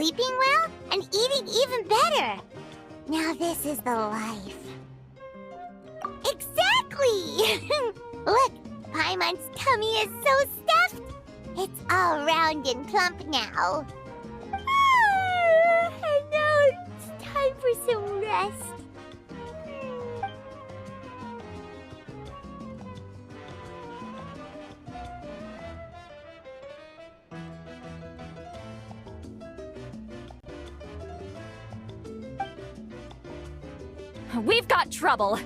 sleeping well and eating even better. Now this is the life. Exactly! Look, Paimon's tummy is so stuffed. It's all round and plump now. And now it's time for some rest. We've got trouble.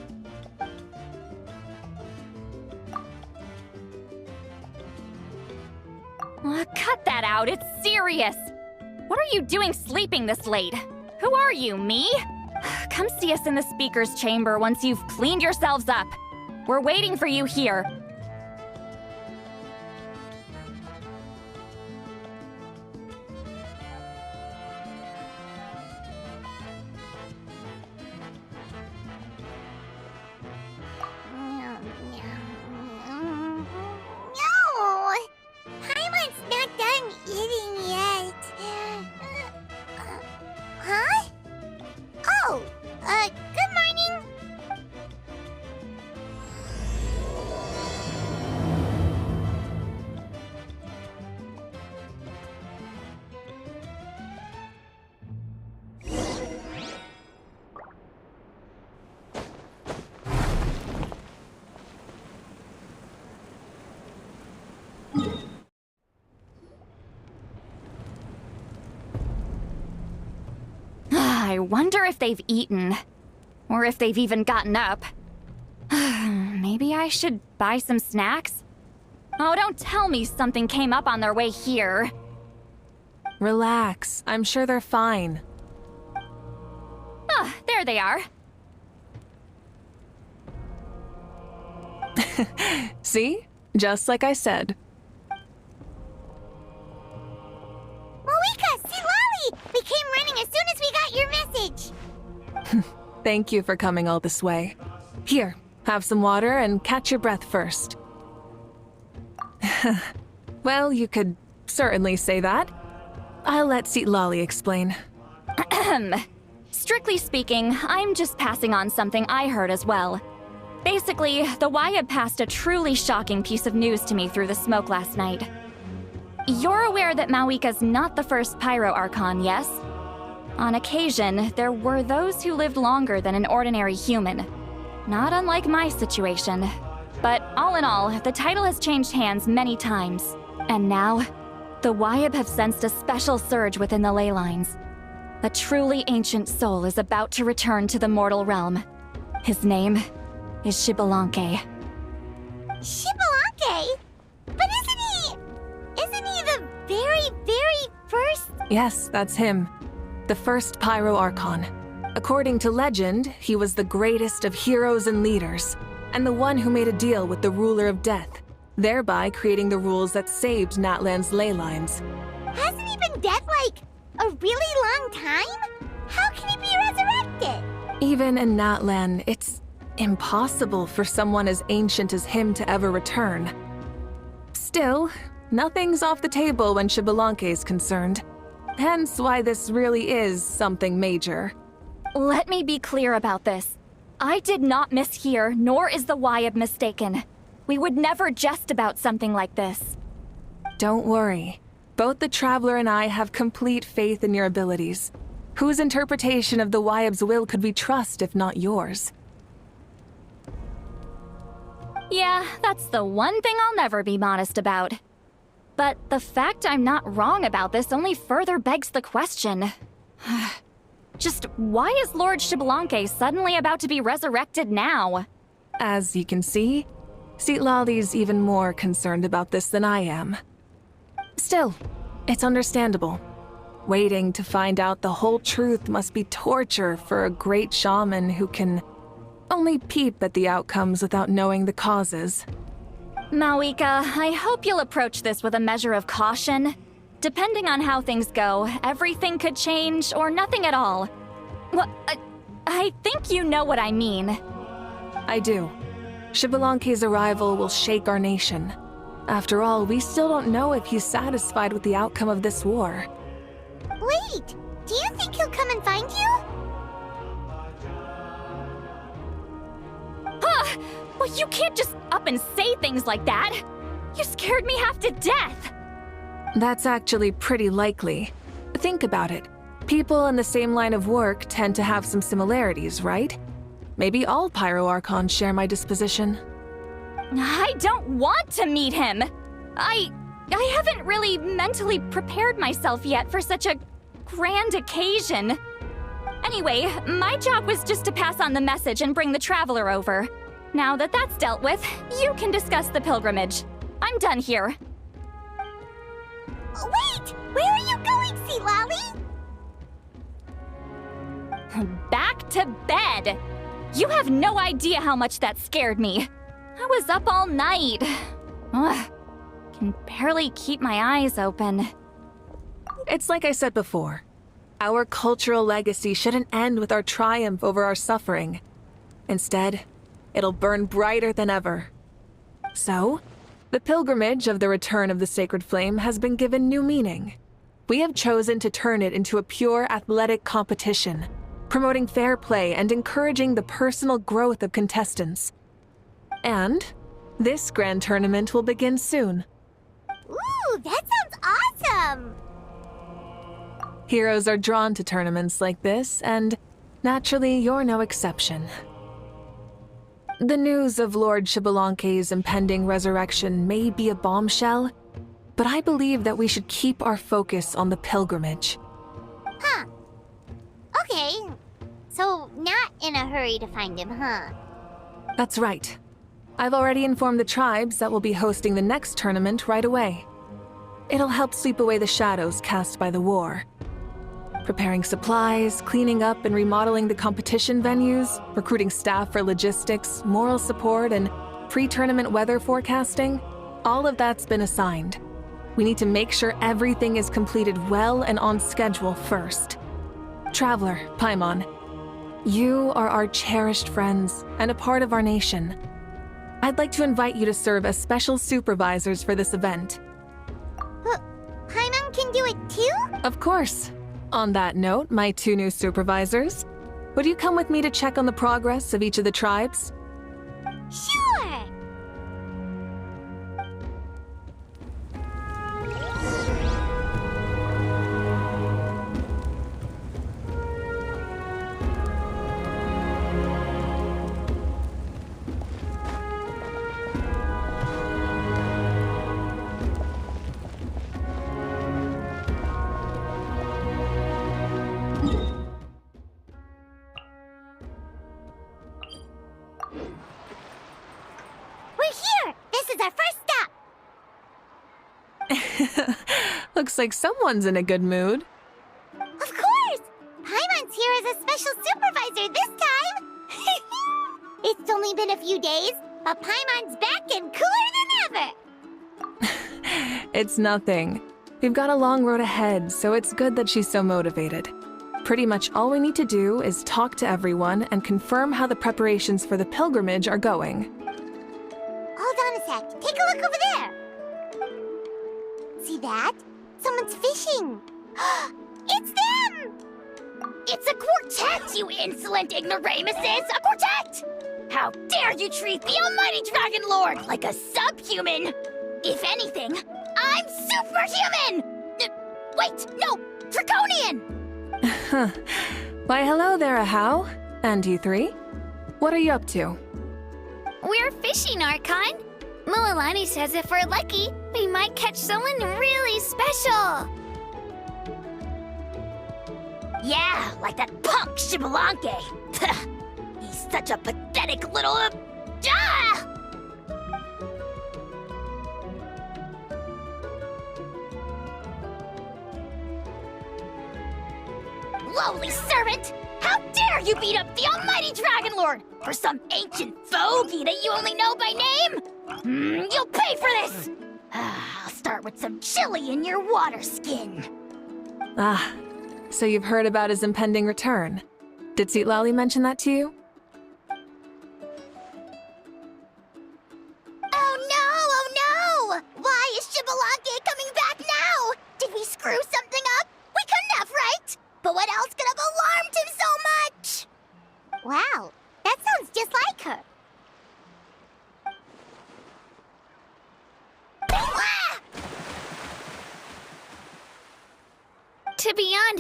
Cut that out, it's serious. What are you doing sleeping this late? Who are you, me? Come see us in the speaker's chamber once you've cleaned yourselves up. We're waiting for you here. No! Paimon's not done eating yet. Huh? Oh, good morning. I wonder if they've eaten. Or if they've even gotten up. Maybe I should buy some snacks? Oh, don't tell me something came up on their way here. Relax. I'm sure they're fine. Ah, there they are. See? Just like I said. Moika, see Lolly! We came running as soon as we got your message. Thank you for coming all this way. Here, have some water and catch your breath first. Well, you could certainly say that. I'll let Lolly explain. Strictly speaking, I'm just passing on something I heard as well. Basically, the Wyab passed a truly shocking piece of news to me through the smoke last night. You're aware that Mawika's not the first Pyro Archon, yes? On occasion, there were those who lived longer than an ordinary human. Not unlike my situation. But all in all, the title has changed hands many times. And now, the Wyab have sensed a special surge within the ley lines. A truly ancient soul is about to return to the mortal realm. His name is Xbalanque. Xbalanque? But isn't he the very first? Yes, that's him. The first Pyro Archon. According to legend, he was the greatest of heroes and leaders, and the one who made a deal with the ruler of death, thereby creating the rules that saved Natlan's ley lines. Hasn't he been dead like a really long time? How can he be resurrected? Even in Natlan, it's impossible for someone as ancient as him to ever return. Still, nothing's off the table when Xbalanque is concerned. Hence why this really is something major. Let me be clear about this. I did not mishear, nor is the Wyab mistaken. We would never jest about something like this. Don't worry. Both the Traveler and I have complete faith in your abilities. Whose interpretation of the Wyab's will could we trust if not yours? Yeah, that's the one thing I'll never be modest about. But the fact I'm not wrong about this only further begs the question. Just why is Lord Xbalanque suddenly about to be resurrected now? As you can see, Lolly's even more concerned about this than I am. Still, it's understandable. Waiting to find out the whole truth must be torture for a great shaman who can only peep at the outcomes without knowing the causes. Mawika, I hope you'll approach this with a measure of caution. Depending on how things go, everything could change or nothing at all. Well, I think you know what I mean. I do. Xbalanque's arrival will shake our nation. After all, we still don't know if he's satisfied with the outcome of this war. Wait! Do you think he'll come and find you? Well, you can't just up and say things like that. You scared me half to death. That's actually pretty likely. Think about it. People in the same line of work tend to have some similarities, right? Maybe all Pyroarchons share my disposition. I don't want to meet him. I haven't really mentally prepared myself yet for such a grand occasion. Anyway, my job was just to pass on the message and bring the Traveler over. Now that that's dealt with, you can discuss the pilgrimage. I'm done here. Wait! Where are you going, Sea Lolly? Back to bed! You have no idea how much that scared me. I was up all night. Ugh, can barely keep my eyes open. It's like I said before. Our cultural legacy shouldn't end with our triumph over our suffering. Instead, it'll burn brighter than ever. So, the pilgrimage of the return of the sacred flame has been given new meaning. We have chosen to turn it into a pure athletic competition, promoting fair play and encouraging the personal growth of contestants. And this grand tournament will begin soon. Ooh, that sounds awesome! Heroes are drawn to tournaments like this, and naturally, you're no exception. The news of Lord Xbalanque's impending resurrection may be a bombshell, but I believe that we should keep our focus on the pilgrimage. Huh. Okay. So, not in a hurry to find him, huh? That's right. I've already informed the tribes that we'll be hosting the next tournament right away. It'll help sweep away the shadows cast by the war. Preparing supplies, cleaning up and remodeling the competition venues, recruiting staff for logistics, moral support, and pre-tournament weather forecasting, all of that's been assigned. We need to make sure everything is completed well and on schedule first. Traveler, Paimon, you are our cherished friends and a part of our nation. I'd like to invite you to serve as special supervisors for this event. Paimon can do it too? Of course. On that note, my two new supervisors, would you come with me to check on the progress of each of the tribes? Sure! Our first stop! Looks like someone's in a good mood. Of course! Paimon's here as a special supervisor this time! It's only been a few days, but Paimon's back and cooler than ever! It's nothing. We've got a long road ahead, so it's good that she's so motivated. Pretty much all we need to do is talk to everyone and confirm how the preparations for the pilgrimage are going. Hold on a sec. Take a look over there. See that? Someone's fishing. It's them! It's a quartet, you insolent ignoramuses! A quartet! How dare you treat the almighty Dragon Lord like a subhuman! If anything, I'm superhuman! Wait, no! Draconian! Why, hello there, Ahau. And you three? What are you up to? We're fishing, Archon. Mualani says if we're lucky, we might catch someone really special. Yeah, like that punk Xbalanque. He's such a pathetic little... Lowly servant! How dare you beat up the almighty Dragon Lord for some ancient fogey that you only know by name? You'll pay for this! I'll start with some chili in your water skin. Ah, so you've heard about his impending return. Did Citlali mention that to you? Oh no! Why is Xbalanque coming back now? Did we screw something up? We couldn't have, right? But whatever.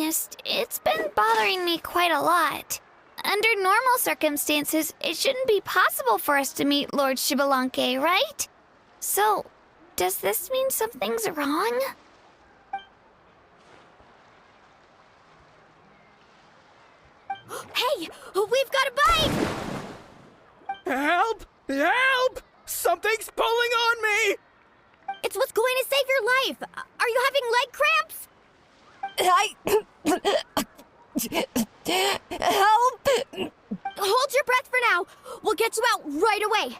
honest, it's been bothering me quite a lot. Under normal circumstances, it shouldn't be possible for us to meet Lord Shibalanke, right? So, does this mean something's wrong? Hey! We've got a bite! Help! Help! Something's pulling on me! It's what's going to save your life! Are you having leg cramps? Help! Hold your breath for now. We'll get you out right away.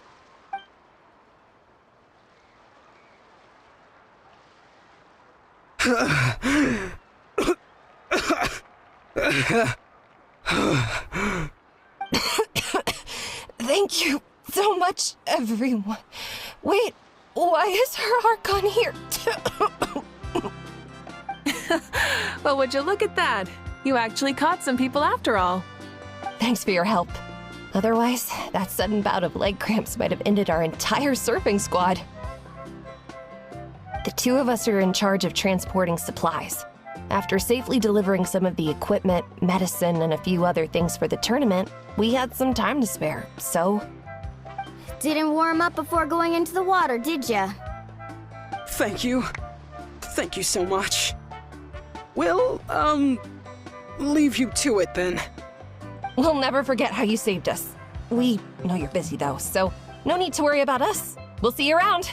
Thank you so much, everyone. Wait, why is her Archon here? Well, would you look at that? You actually caught some people after all. Thanks for your help. Otherwise, that sudden bout of leg cramps might have ended our entire surfing squad. The two of us are in charge of transporting supplies. After safely delivering some of the equipment, medicine, and a few other things for the tournament, we had some time to spare, so... Didn't warm up before going into the water, did ya? Thank you. Thank you so much. We'll, leave you to it then. We'll never forget how you saved us. We know you're busy though, so no need to worry about us. We'll see you around.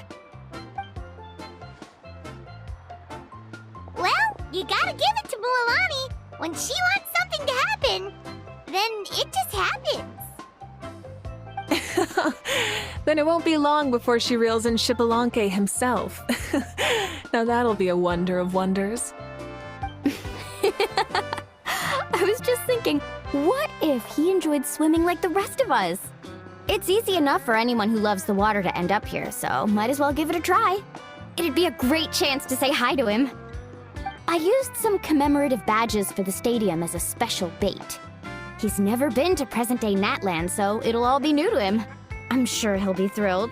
Well, you gotta give it to Mualani. When she wants something to happen, then it just happens. Then it won't be long before she reels in Shibalanke himself. Now that'll be a wonder of wonders. I was just thinking, what if he enjoyed swimming like the rest of us? It's easy enough for anyone who loves the water to end up here, so might as well give it a try. It'd be a great chance to say hi to him. I used some commemorative badges for the stadium as a special bait. He's never been to present-day Natland, so it'll all be new to him. I'm sure he'll be thrilled.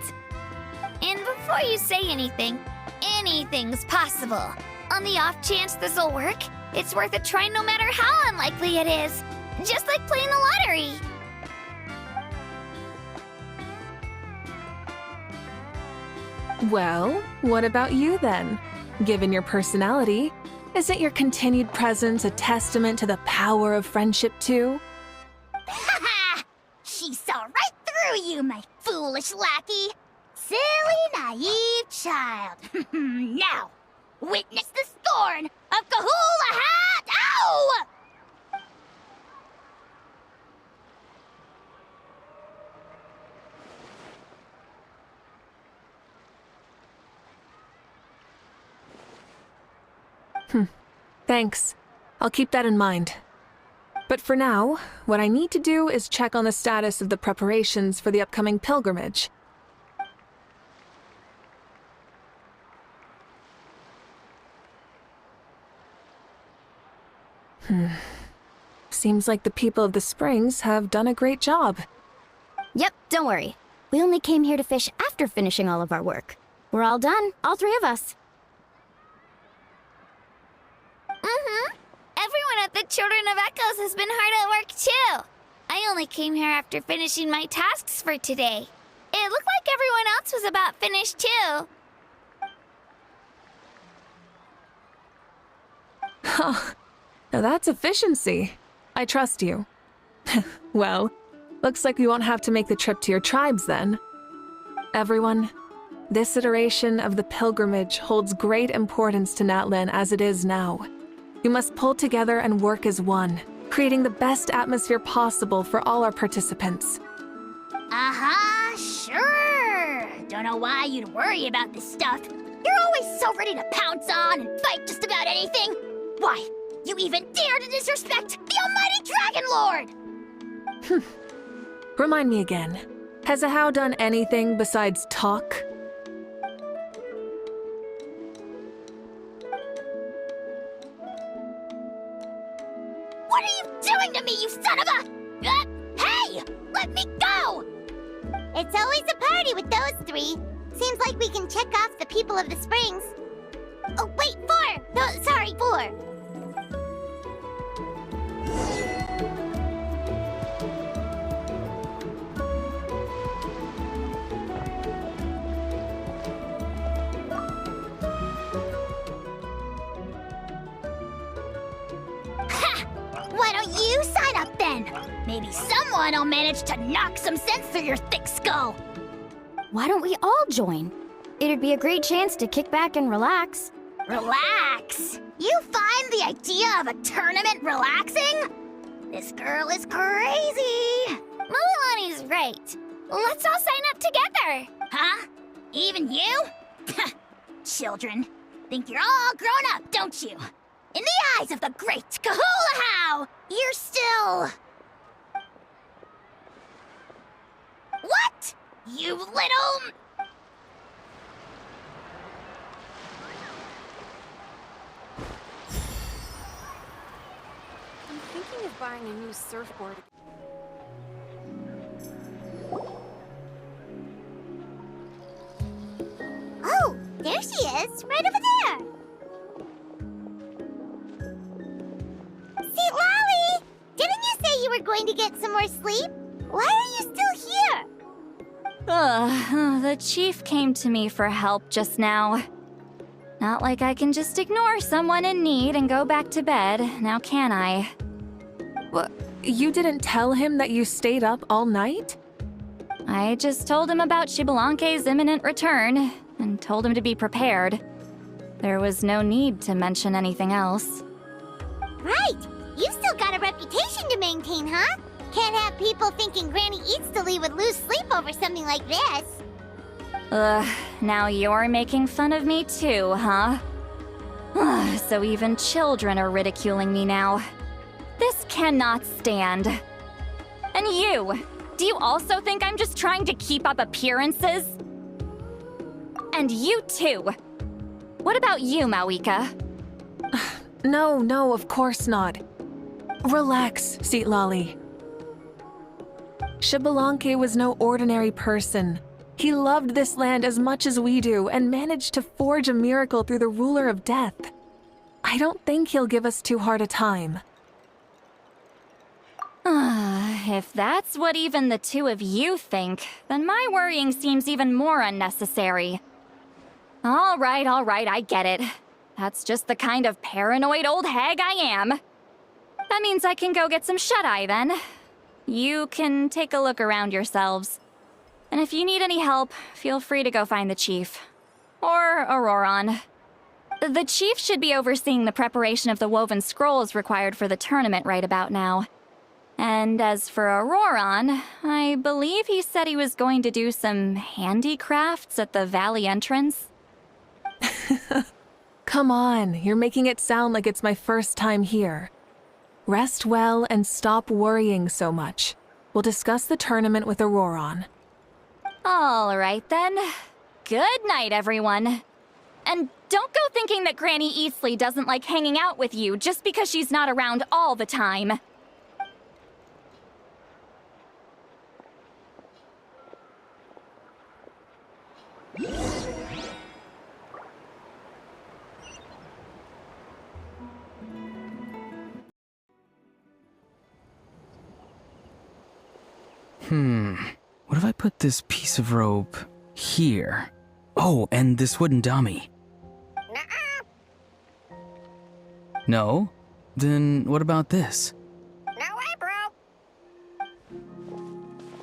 And before you say anything, anything's possible. On the off chance this'll work, it's worth a try no matter how unlikely it is. Just like playing the lottery. Well, what about you then? Given your personality, isn't your continued presence a testament to the power of friendship too? Ha! She saw right through you, my foolish lackey. Silly, naive child. Now, witness the scorn of Kahula Hat! Ow! Thanks. I'll keep that in mind. But for now, what I need to do is check on the status of the preparations for the upcoming pilgrimage. Seems like the people of the Springs have done a great job. Yep, don't worry. We only came here to fish after finishing all of our work. We're all done, all three of us. Everyone at the Children of Echoes has been hard at work too. I only came here after finishing my tasks for today. It looked like everyone else was about finished too. Now that's efficiency. I trust you. Well, looks like we won't have to make the trip to your tribes then. Everyone, this iteration of the pilgrimage holds great importance to Natlan as it is now. We must pull together and work as one, creating the best atmosphere possible for all our participants. Sure. Don't know why you'd worry about this stuff. You're always so ready to pounce on and fight just about anything. Why, you even dare to disrespect the almighty Dragon Lord! Remind me again, has Ahau done anything besides talk? What are you doing to me, you son of a... hey! Let me go! It's always a party with those three. Seems like we can check off the people of the Springs. Oh, wait, 4! No, sorry, 4. Why don't you sign up then? Maybe someone will manage to knock some sense through your thick skull. Why don't we all join? It'd be a great chance to kick back and relax. Relax? You find the idea of a tournament relaxing? This girl is crazy. Milani's right. Let's all sign up together. Huh? Even you? Children, think you're all grown up, don't you? In the eyes of the great Kahula, you're still... What? You little... I'm thinking of buying a new surfboard. Oh, there she is, right over there. See, Lolly, didn't you say you were going to get some more sleep? Why are you still here? The chief came to me for help just now. Not like I can just ignore someone in need and go back to bed, now can I? What? You didn't tell him that you stayed up all night? I just told him about Shibalanke's imminent return, and told him to be prepared. There was no need to mention anything else. Right, you've still got a reputation to maintain, huh? Can't have people thinking Granny Eatstily would lose sleep over something like this. Ugh, now you're making fun of me too, huh? Ugh, so even children are ridiculing me now. This cannot stand. And you, do you also think I'm just trying to keep up appearances? And you too. What about you, Mawika? No, of course not. Relax, Seatlolly. Shibalanke was no ordinary person. He loved this land as much as we do and managed to forge a miracle through the ruler of death. I don't think he'll give us too hard a time. If that's what even the two of you think, then my worrying seems even more unnecessary. All right, I get it. That's just the kind of paranoid old hag I am. That means I can go get some shut-eye then. You can take a look around yourselves. And if you need any help, feel free to go find the chief. Or Auroron. The chief should be overseeing the preparation of the woven scrolls required for the tournament right about now. And as for Auroron, I believe he said he was going to do some handicrafts at the valley entrance. Come on, you're making it sound like it's my first time here. Rest well and stop worrying so much. We'll discuss the tournament with Auroron. All right then. Good night, everyone. And don't go thinking that Granny Eastly doesn't like hanging out with you just because she's not around all the time. What if I put this piece of rope here? Oh, and this wooden dummy. No? Then what about this? No way, bro.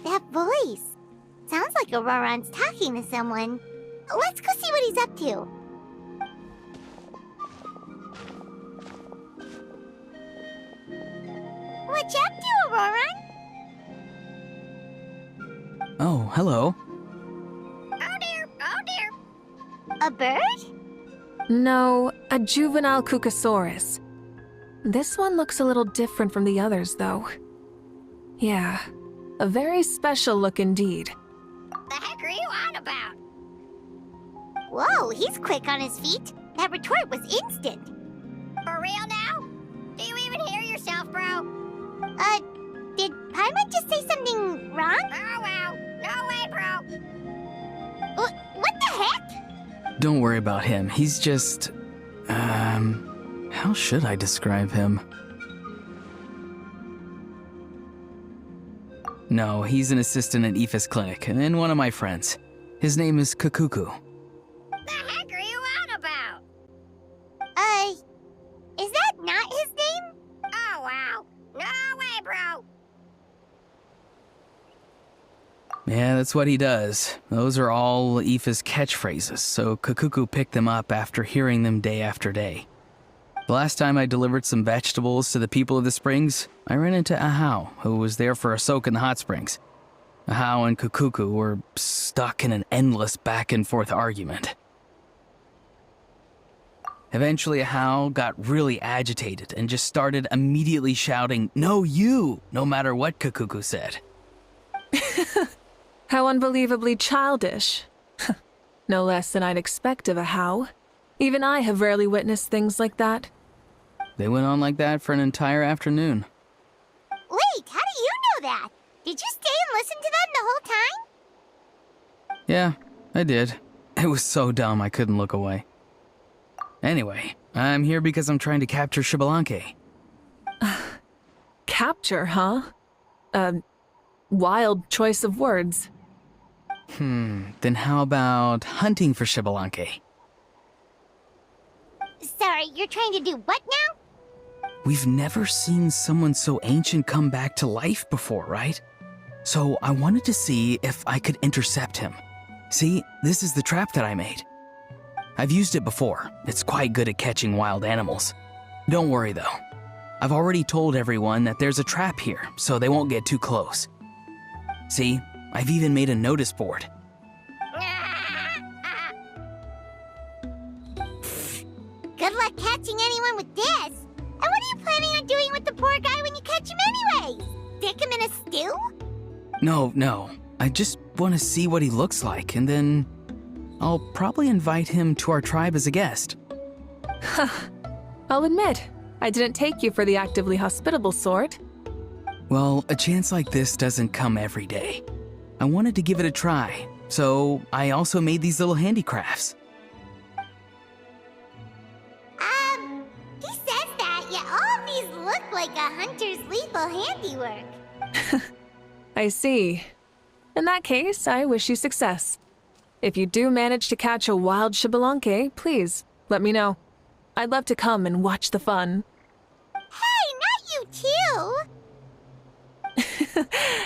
That voice. Sounds like Auroron's talking to someone. Let's go see what he's up to. What you up to, Auroron? Oh, hello. Oh dear. A bird? No, a juvenile Cucosaurus. This one looks a little different from the others, though. Yeah, a very special look indeed. The heck are you on about? Whoa, he's quick on his feet. That retort was instant. For real now? Do you even hear yourself, bro? Did Paimon just say something wrong? Oh, wow. No way, bro. What the heck? Don't worry about him. He's just... how should I describe him? No, he's an assistant at Aoife's clinic, and one of my friends. His name is Kakuku. The heck are you on about? Is that not his name? Oh, wow. No way, bro. Yeah, that's what he does. Those are all Aoife's catchphrases, so Kakuku picked them up after hearing them day after day. The last time I delivered some vegetables to the people of the springs, I ran into Ahau, who was there for a soak in the hot springs. Ahau and Kakuku were stuck in an endless back-and-forth argument. Eventually, Ahau got really agitated and just started immediately shouting, "No, you!" no matter what Kakuku said. How unbelievably childish. No less than I'd expect of a How. Even I have rarely witnessed things like that. They went on like that for an entire afternoon. Wait, how do you know that? Did you stay and listen to them the whole time? Yeah, I did. It was so dumb I couldn't look away. Anyway, I'm here because I'm trying to capture Xbalanque. Capture, huh? Wild choice of words. Then how about hunting for Xbalanque? Sorry, you're trying to do what now? We've never seen someone so ancient come back to life before, right? So I wanted to see if I could intercept him. See, this is the trap that I made. I've used it before. It's quite good at catching wild animals. Don't worry though. I've already told everyone that there's a trap here, so they won't get too close. See, I've even made a notice board. Good luck catching anyone with this. And what are you planning on doing with the poor guy when you catch him anyways? Stick him in a stew? No. I just want to see what he looks like, and then I'll probably invite him to our tribe as a guest. I'll admit, I didn't take you for the actively hospitable sort. Well, a chance like this doesn't come every day. I wanted to give it a try, so I also made these little handicrafts. He says that, yet all of these look like a hunter's lethal handiwork. I see. In that case, I wish you success. If you do manage to catch a wild Xbalanque, please, let me know. I'd love to come and watch the fun. Hey, not you too!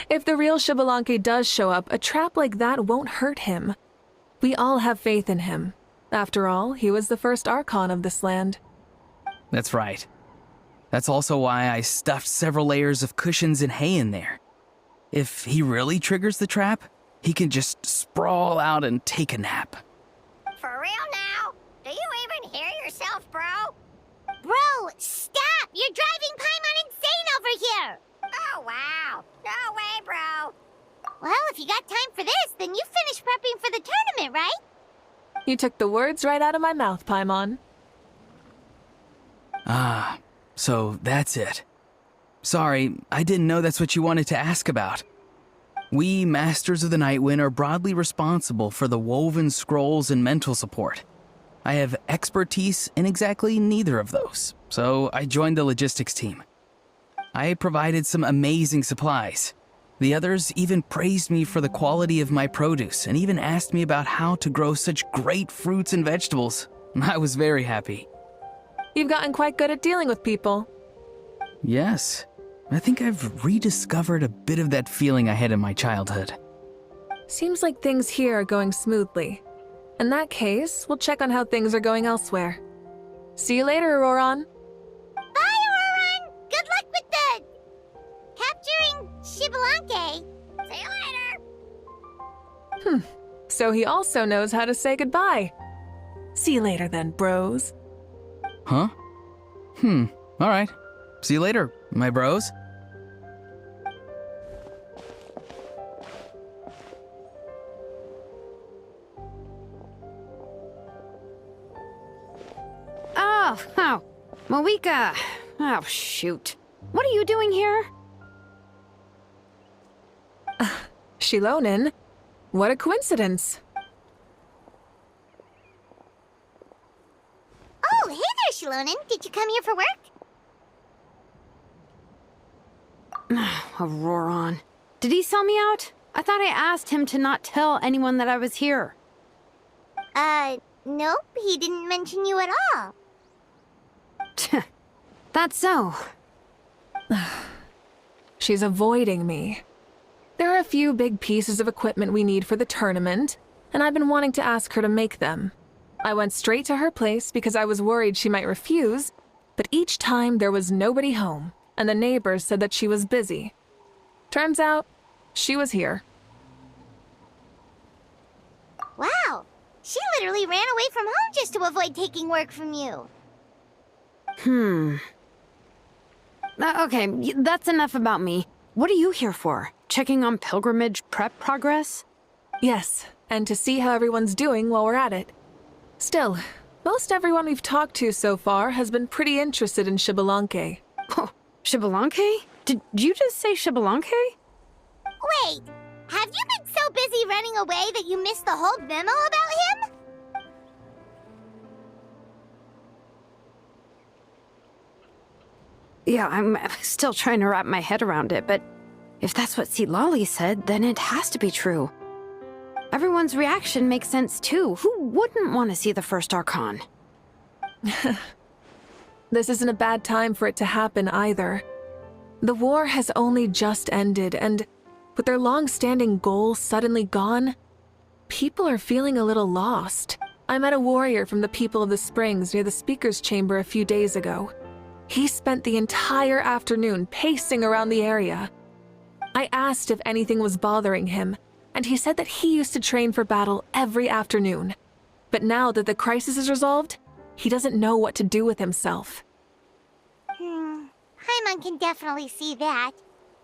If the real Xbalanque does show up, a trap like that won't hurt him. We all have faith in him. After all, he was the first Archon of this land. That's right. That's also why I stuffed several layers of cushions and hay in there. If he really triggers the trap, he can just sprawl out and take a nap. For real now? Do you even hear yourself, bro? Bro, stop! You're driving Paimon insane over here! Oh, wow. No way, bro. Well, if you got time for this, then you finished prepping for the tournament, right? You took the words right out of my mouth, Paimon. Ah, so that's it. Sorry, I didn't know that's what you wanted to ask about. We, Masters of the Nightwind, are broadly responsible for the woven scrolls and mental support. I have expertise in exactly neither of those, so I joined the logistics team. I provided some amazing supplies. The others even praised me for the quality of my produce and even asked me about how to grow such great fruits and vegetables. I was very happy. You've gotten quite good at dealing with people. Yes, I think I've rediscovered a bit of that feeling I had in my childhood. Seems like things here are going smoothly. In that case, we'll check on how things are going elsewhere. See you later, Auroron. Bye, Auroron! Good luck with the... capturing Xbalanque. See you later. So he also knows how to say goodbye. See you later then, bros. Huh? Alright. See you later, my bros. Oh, Moika. Oh, shoot. What are you doing here? Shilonin? What a coincidence. Oh, hey there, Shilonin. Did you come here for work? Auroron. Did he sell me out? I thought I asked him to not tell anyone that I was here. Nope, he didn't mention you at all. That's so. She's avoiding me. There are a few big pieces of equipment we need for the tournament, and I've been wanting to ask her to make them. I went straight to her place because I was worried she might refuse, but each time there was nobody home, and the neighbors said that she was busy. Turns out, she was here. Wow, she literally ran away from home just to avoid taking work from you. Okay, that's enough about me. What are you here for? Checking on pilgrimage prep progress? Yes, and to see how everyone's doing while we're at it. Still, most everyone we've talked to so far has been pretty interested in Xbalanque. Oh, Xbalanque? Did you just say Xbalanque? Wait, have you been so busy running away that you missed the whole memo about him? Yeah, I'm still trying to wrap my head around it, but if that's what Lolly said, then it has to be true. Everyone's reaction makes sense too. Who wouldn't want to see the first Archon? This isn't a bad time for it to happen either. The war has only just ended, and with their long-standing goals suddenly gone, people are feeling a little lost. I met a warrior from the People of the Springs near the Speaker's Chamber a few days ago. He spent the entire afternoon pacing around the area. I asked if anything was bothering him, and he said that he used to train for battle every afternoon. But now that the crisis is resolved, he doesn't know what to do with himself. Paimon can definitely see that.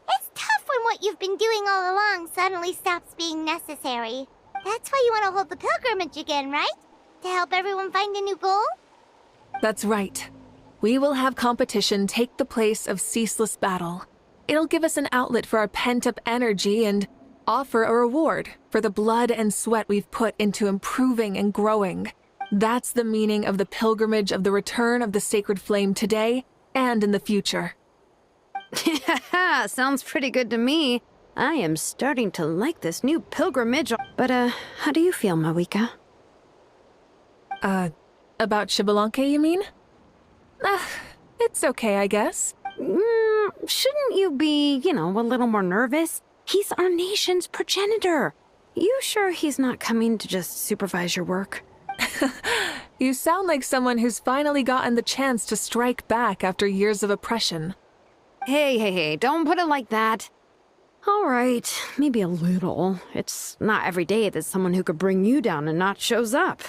It's tough when what you've been doing all along suddenly stops being necessary. That's why you want to hold the pilgrimage again, right? To help everyone find a new goal? That's right. We will have competition take the place of ceaseless battle. It'll give us an outlet for our pent-up energy and offer a reward for the blood and sweat we've put into improving and growing. That's the meaning of the pilgrimage of the return of the sacred flame today and in the future. Sounds pretty good to me. I am starting to like this new pilgrimage. But, how do you feel, Mawika? About Xbalanque, you mean? It's okay, I guess. Shouldn't you be, a little more nervous? He's our nation's progenitor. You sure he's not coming to just supervise your work? You sound like someone who's finally gotten the chance to strike back after years of oppression. Hey, don't put it like that. All right, maybe a little. It's not every day that someone who could bring you down a notch shows up.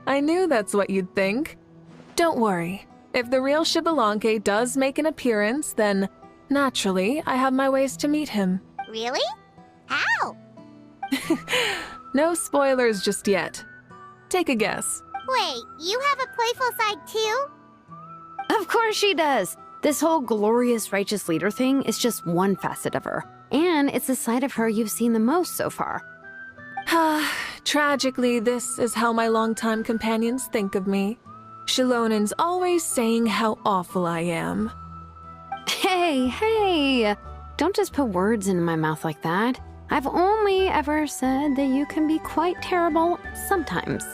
I knew that's what you'd think. Don't worry. If the real Xbalanque does make an appearance, then, naturally, I have my ways to meet him. Really? How? No spoilers just yet. Take a guess. Wait, you have a playful side too? Of course she does. This whole glorious righteous leader thing is just one facet of her. And it's the side of her you've seen the most so far. Tragically, this is how my longtime companions think of me. Shilonin's always saying how awful I am. Hey, don't just put words into my mouth like that. I've only ever said that you can be quite terrible sometimes.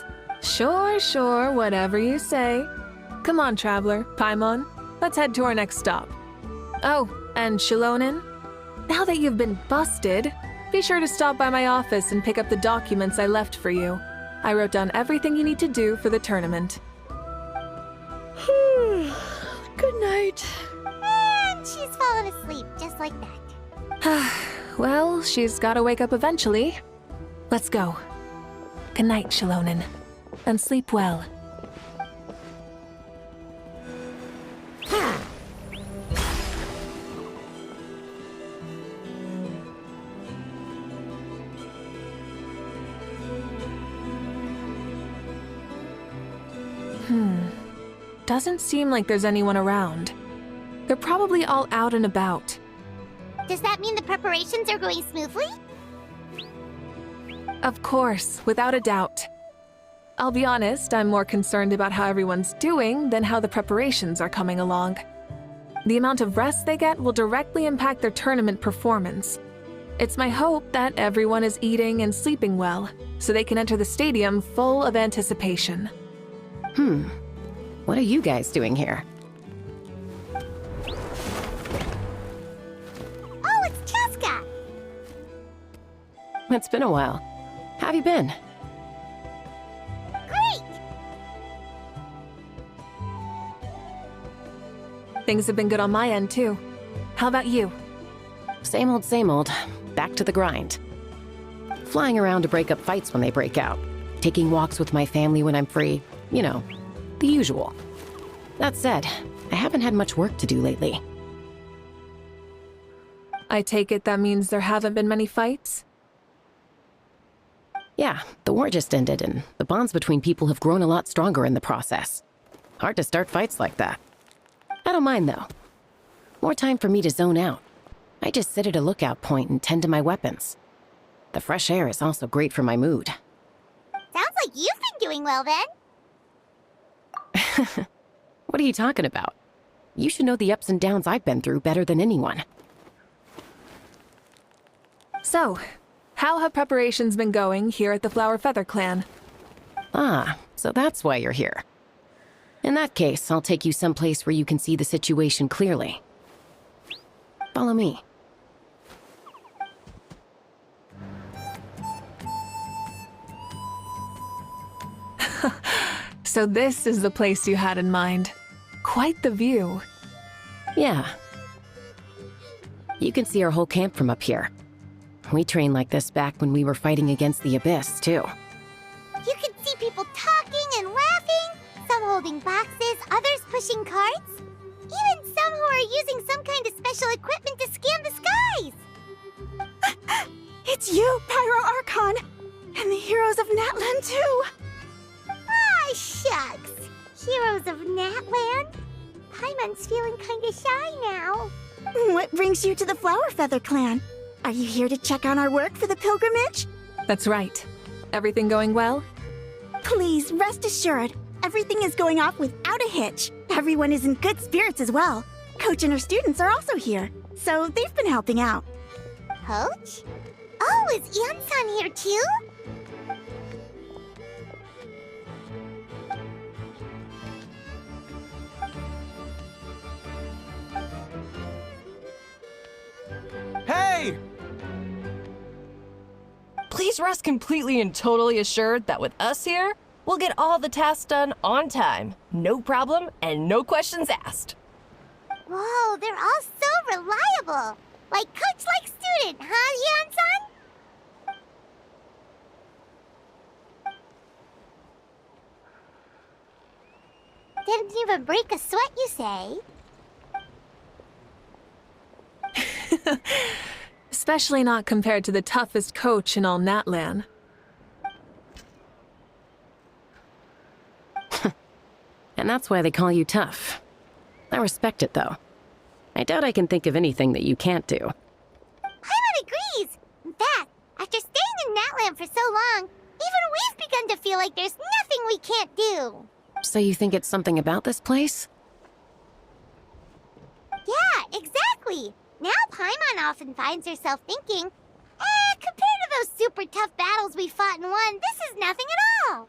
Sure, whatever you say. Come on, Traveler, Paimon, let's head to our next stop. Oh, and Shilonin, now that you've been busted, be sure to stop by my office and pick up the documents I left for you. I wrote down everything you need to do for the tournament. Good night. And she's fallen asleep just like that. Well, she's gotta wake up eventually. Let's go. Good night, Shilonin, and sleep well. Doesn't seem like there's anyone around. They're probably all out and about. Does that mean the preparations are going smoothly? Of course, without a doubt. I'll be honest, I'm more concerned about how everyone's doing than how the preparations are coming along. The amount of rest they get will directly impact their tournament performance. It's my hope that everyone is eating and sleeping well, so they can enter the stadium full of anticipation. What are you guys doing here? Oh, it's Cheska! It's been a while. How have you been? Great! Things have been good on my end, too. How about you? Same old, same old. Back to the grind. Flying around to break up fights when they break out. Taking walks with my family when I'm free. You know, the usual. That said, I haven't had much work to do lately. I take it that means there haven't been many fights? Yeah, the war just ended, and the bonds between people have grown a lot stronger in the process. Hard to start fights like that. I don't mind, though. More time for me to zone out. I just sit at a lookout point and tend to my weapons. The fresh air is also great for my mood. Sounds like you've been doing well then. What are you talking about? You should know the ups and downs I've been through better than anyone. So, how have preparations been going here at the Flower Feather Clan? Ah, so that's why you're here. In that case, I'll take you someplace where you can see the situation clearly. Follow me. So this is the place you had in mind. Quite the view. Yeah. You can see our whole camp from up here. We trained like this back when we were fighting against the Abyss, too. You can see people talking and laughing, some holding boxes, others pushing carts. Even some who are using some kind of special equipment to scan the skies. It's you, Pyro Archon! And the heroes of Natlan, too! Ah, shucks. Heroes of Natland? Paimon's feeling kinda shy now. What brings you to the Flower Feather Clan? Are you here to check on our work for the pilgrimage? That's right. Everything going well? Please, rest assured, everything is going off without a hitch. Everyone is in good spirits as well. Coach and her students are also here, so they've been helping out. Coach? Oh, is Ian-san here too? Hey! Please rest completely and totally assured that with us here, we'll get all the tasks done on time. No problem and no questions asked. Whoa, they're all so reliable. Like coach like student, huh, Ian-san? Didn't even break a sweat, you say? Especially not compared to the toughest coach in all Natlan. And that's why they call you tough. I respect it, though. I doubt I can think of anything that you can't do. Paimon agrees! In fact, after staying in Natlan for so long, even we've begun to feel like there's nothing we can't do. So you think it's something about this place? Yeah, exactly! Now Paimon often finds herself thinking, compared to those super tough battles we fought and won, this is nothing at all!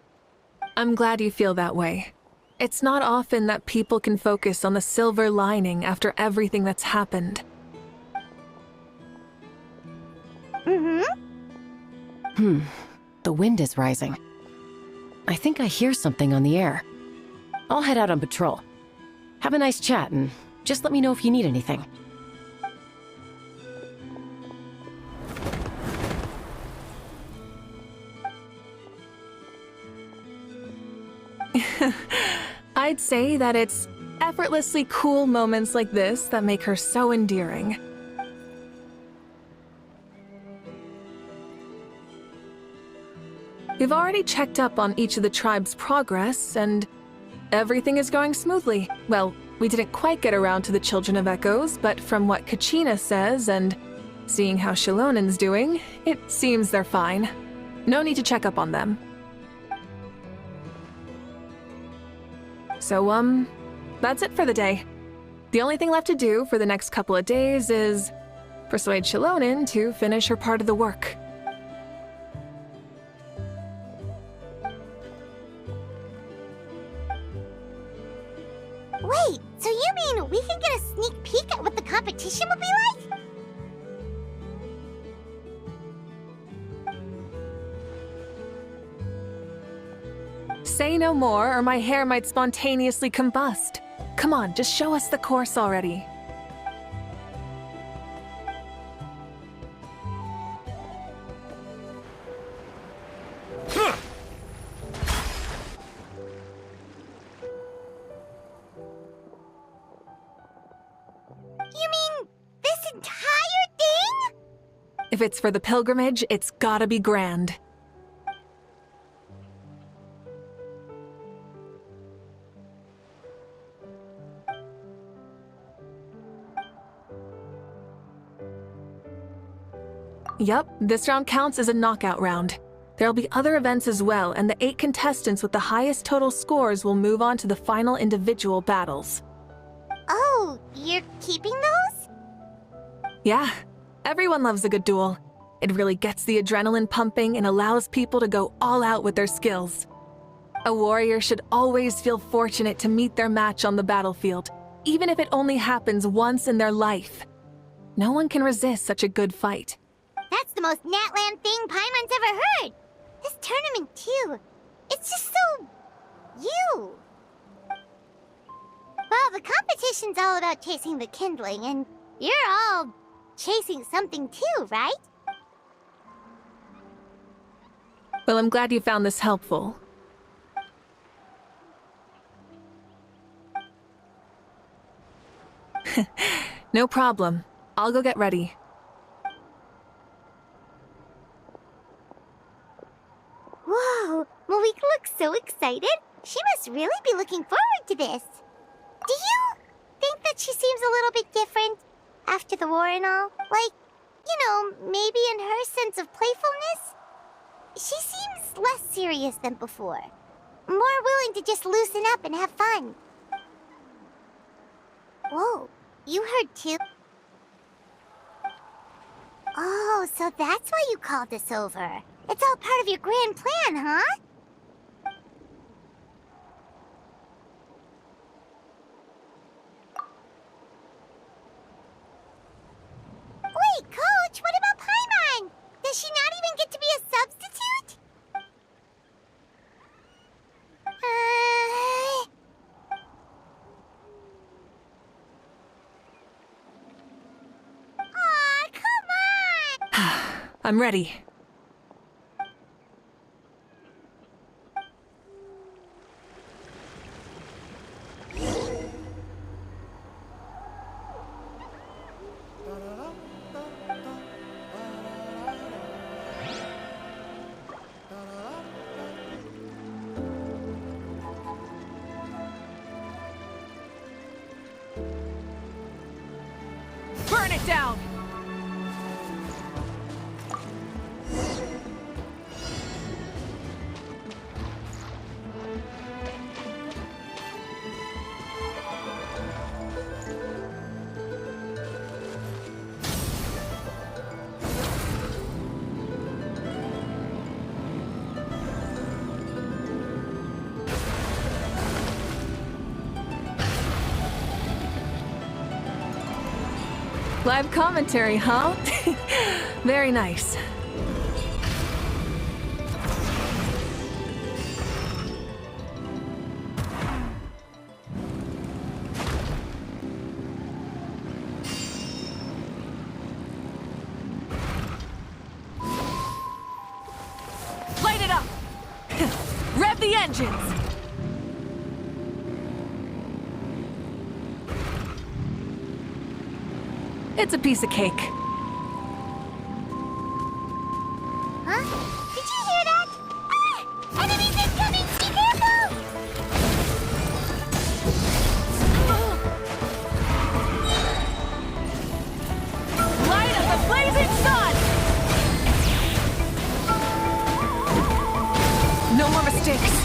I'm glad you feel that way. It's not often that people can focus on the silver lining after everything that's happened. The wind is rising. I think I hear something on the air. I'll head out on patrol. Have a nice chat and just let me know if you need anything. I'd say that it's effortlessly cool moments like this that make her so endearing. We've already checked up on each of the tribe's progress, and everything is going smoothly. Well, we didn't quite get around to the Children of Echoes, but from what Kachina says and seeing how Shilonen's doing, it seems they're fine. No need to check up on them. So, that's it for the day. The only thing left to do for the next couple of days is persuade Shilonin to finish her part of the work. Wait, so you mean we can get a sneak peek at what the competition will be like? Say no more, or my hair might spontaneously combust. Come on, just show us the course already. You mean this entire thing? If it's for the pilgrimage, it's gotta be grand. Yup, this round counts as a knockout round. There'll be other events as well, and the 8 contestants with the highest total scores will move on to the final individual battles. Oh, you're keeping those? Yeah, everyone loves a good duel. It really gets the adrenaline pumping and allows people to go all out with their skills. A warrior should always feel fortunate to meet their match on the battlefield, even if it only happens once in their life. No one can resist such a good fight. That's the most Natland thing Paimon's ever heard. This tournament, too. It's just so... you. Well, the competition's all about chasing the kindling, and you're all chasing something too, right? Well, I'm glad you found this helpful. No problem. I'll go get ready. Whoa, Malika looks so excited. She must really be looking forward to this. Do you think that she seems a little bit different after the war and all? Like, you know, maybe in her sense of playfulness? She seems less serious than before. More willing to just loosen up and have fun. Whoa, you heard too? Oh, so that's why you called us over. It's all part of your grand plan, huh? Wait, Coach, what about Paimon? Does she not even get to be a substitute? Aw, come on! I'm ready. Burn it down! Live commentary, huh? Very nice. Light it up! Rev the engines! It's a piece of cake. Huh? Did you hear that? Ah! Enemies incoming! Be careful! Light up the blazing sun! No more mistakes.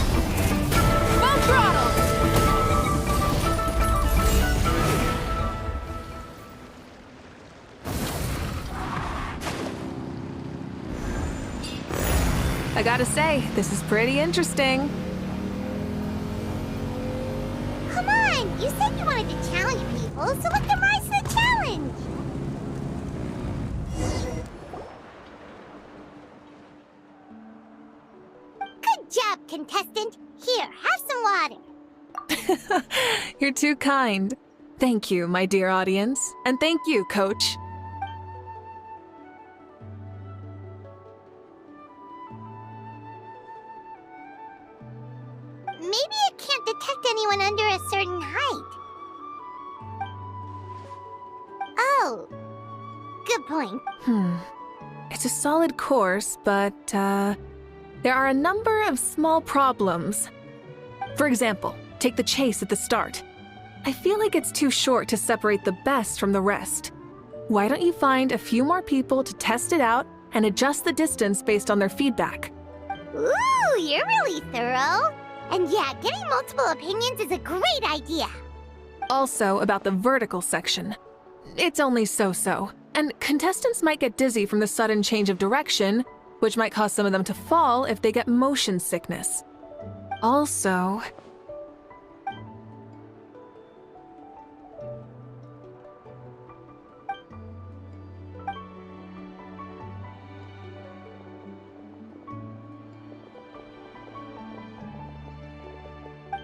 Full throttle! I gotta say, this is pretty interesting. Come on! You said you wanted to challenge people, so let them rise to the challenge! Good job, contestant! Here, have some water! You're too kind. Thank you, my dear audience. And thank you, Coach. Maybe it can't detect anyone under a certain height. Oh, good point. It's a solid course, but, there are a number of small problems. For example, take the chase at the start. I feel like it's too short to separate the best from the rest. Why don't you find a few more people to test it out and adjust the distance based on their feedback? Ooh, you're really thorough. And yeah, getting multiple opinions is a great idea. Also, about the vertical section. It's only so-so, and contestants might get dizzy from the sudden change of direction, which might cause some of them to fall if they get motion sickness. Also...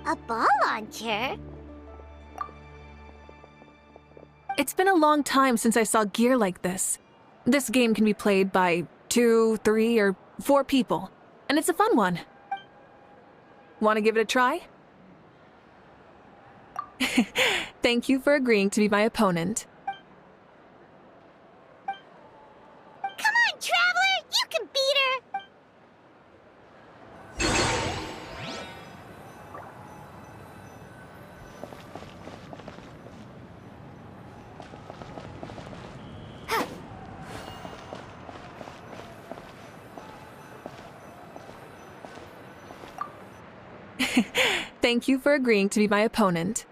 A ball launcher? It's been a long time since I saw gear like this. This game can be played by 2, 3, or 4 people, and it's a fun one. Want to give it a try? Thank you for agreeing to be my opponent. Come on, Traveler! You can beat her! Thank you for agreeing to be my opponent.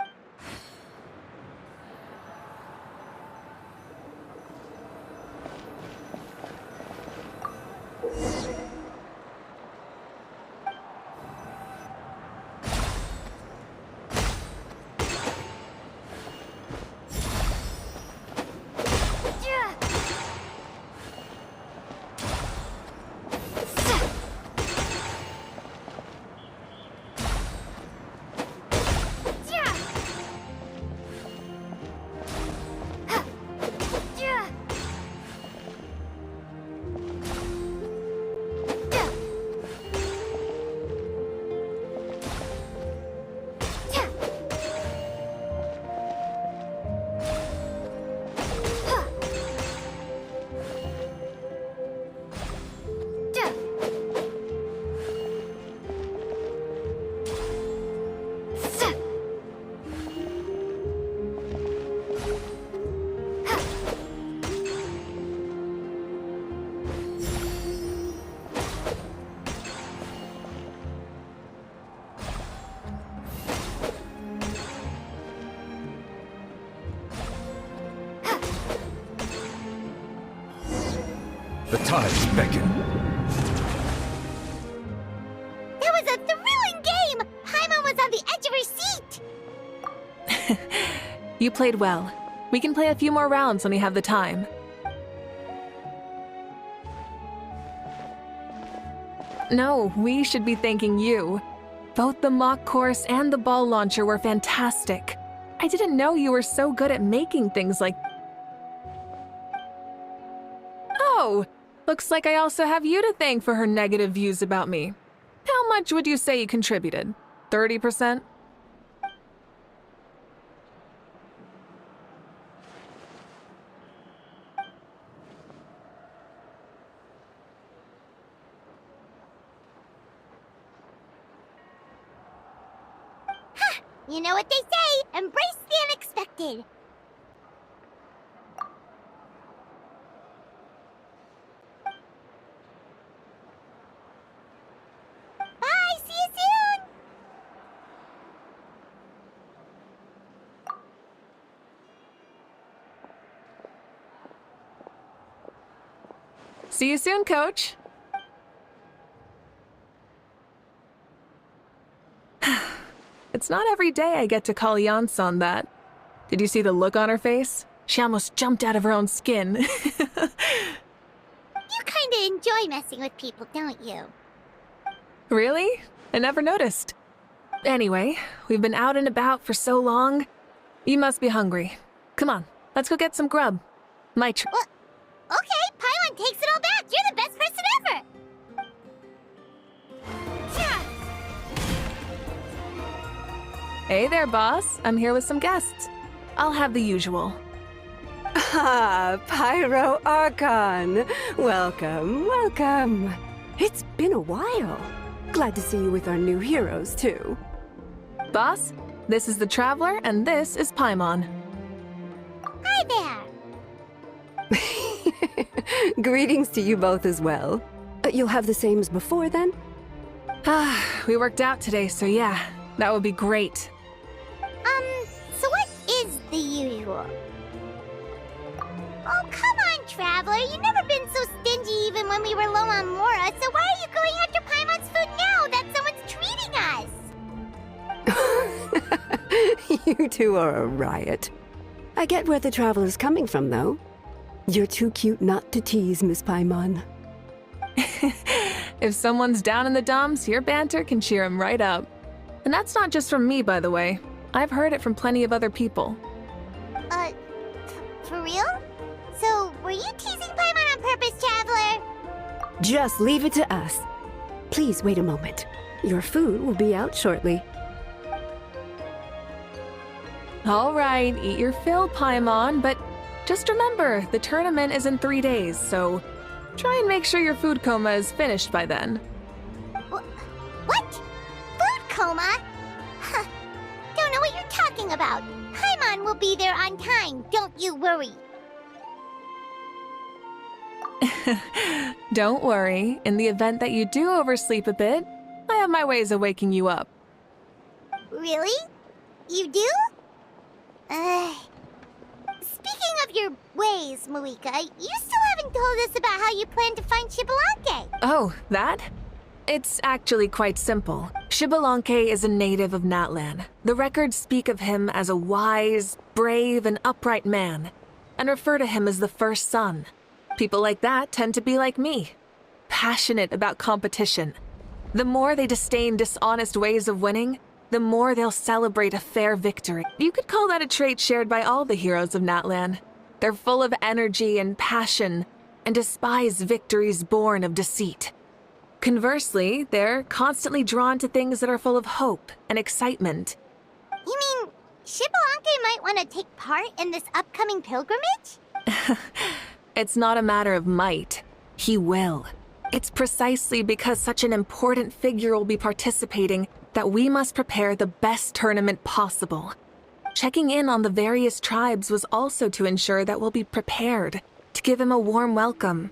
The tides beckon. That was a thrilling game! Paimon was on the edge of her seat! You played well. We can play a few more rounds when we have the time. No, we should be thanking you. Both the mock course and the ball launcher were fantastic. I didn't know you were so good at making things like... Oh! Looks like I also have you to thank for her negative views about me. How much would you say you contributed? 30%? You know what they say, embrace the unexpected. Bye, see you soon! See you soon, Coach. It's not every day I get to call Yansan that. Did you see the look on her face? She almost jumped out of her own skin. You kinda enjoy messing with people, don't you? Really? I never noticed. Anyway, we've been out and about for so long. You must be hungry. Come on, let's go get some grub. Okay, Paimon takes it all back. You're the best person ever. Hey there, boss. I'm here with some guests. I'll have the usual. Ah, Pyro Archon. Welcome, welcome. It's been a while. Glad to see you with our new heroes, too. Boss, this is the Traveler, and this is Paimon. Hi there. Greetings to you both as well. You'll have the same as before, then? We worked out today, so yeah, that would be great. So what is the usual? Oh, come on, Traveler. You've never been so stingy even when we were low on Mora, so why are you going after Paimon's food now that someone's treating us? You two are a riot. I get where the Traveler's coming from, though. You're too cute not to tease, Miss Paimon. If someone's down in the dumps, your banter can cheer him right up. And that's not just from me, by the way. I've heard it from plenty of other people. For real? So, were you teasing Paimon on purpose, Traveler? Just leave it to us. Please wait a moment. Your food will be out shortly. All right, eat your fill, Paimon, but just remember, the tournament is in 3 days, so try and make sure your food coma is finished by then. What? Food coma? Huh. Don't know what you're talking about. Paimon will be there on time, don't you worry. Don't worry, in the event that you do oversleep a bit, I have my ways of waking you up. Really? You do? Speaking of your ways, Marika, you still haven't told us about how you plan to find Xbalanque. Oh, that? It's actually quite simple. Xbalanque is a native of Natlan. The records speak of him as a wise, brave, and upright man, and refer to him as the first son. People like that tend to be like me, passionate about competition. The more they disdain dishonest ways of winning, the more they'll celebrate a fair victory. You could call that a trait shared by all the heroes of Natlan. They're full of energy and passion, and despise victories born of deceit. Conversely, they're constantly drawn to things that are full of hope and excitement. You mean Xbalanque might want to take part in this upcoming pilgrimage? It's not a matter of might. He will. It's precisely because such an important figure will be participating that we must prepare the best tournament possible. Checking in on the various tribes was also to ensure that we'll be prepared to give him a warm welcome.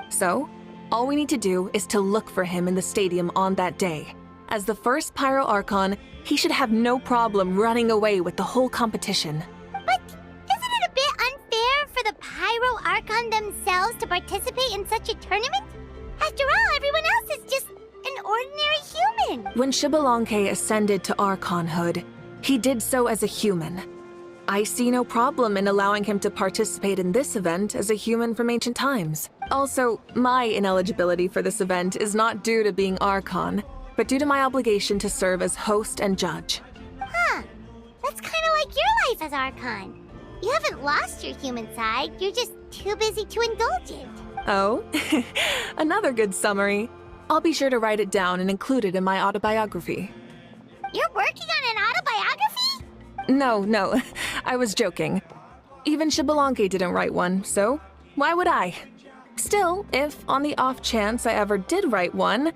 So, all we need to do is to look for him in the stadium on that day. As the first Pyro Archon, he should have no problem running away with the whole competition. But isn't it a bit unfair for the Pyro Archon themselves to participate in such a tournament? After all, everyone else is just an ordinary human. When Xbalanque ascended to Archonhood, he did so as a human. I see no problem in allowing him to participate in this event as a human from ancient times. Also, my ineligibility for this event is not due to being Archon, but due to my obligation to serve as host and judge. Huh. That's kind of like your life as Archon. You haven't lost your human side, you're just too busy to indulge it. Oh, another good summary. I'll be sure to write it down and include it in my autobiography. You're working on an autobiography? No, I was joking. Even Xbalanque didn't write one, so why would I? Still, if on the off chance I ever did write one,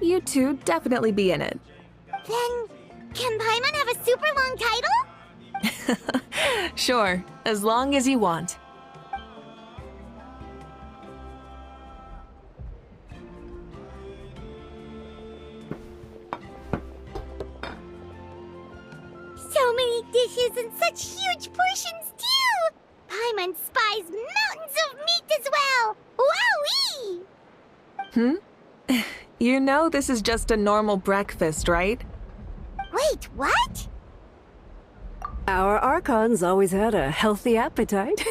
you two definitely be in it. Then, can Paimon have a super long title? Sure, as long as you want. So many dishes and such huge portions, too! Paimon spies mountains of meat as well! Wowee! You know this is just a normal breakfast, right? Wait, Wait, what? Our Archon's always had a healthy appetite.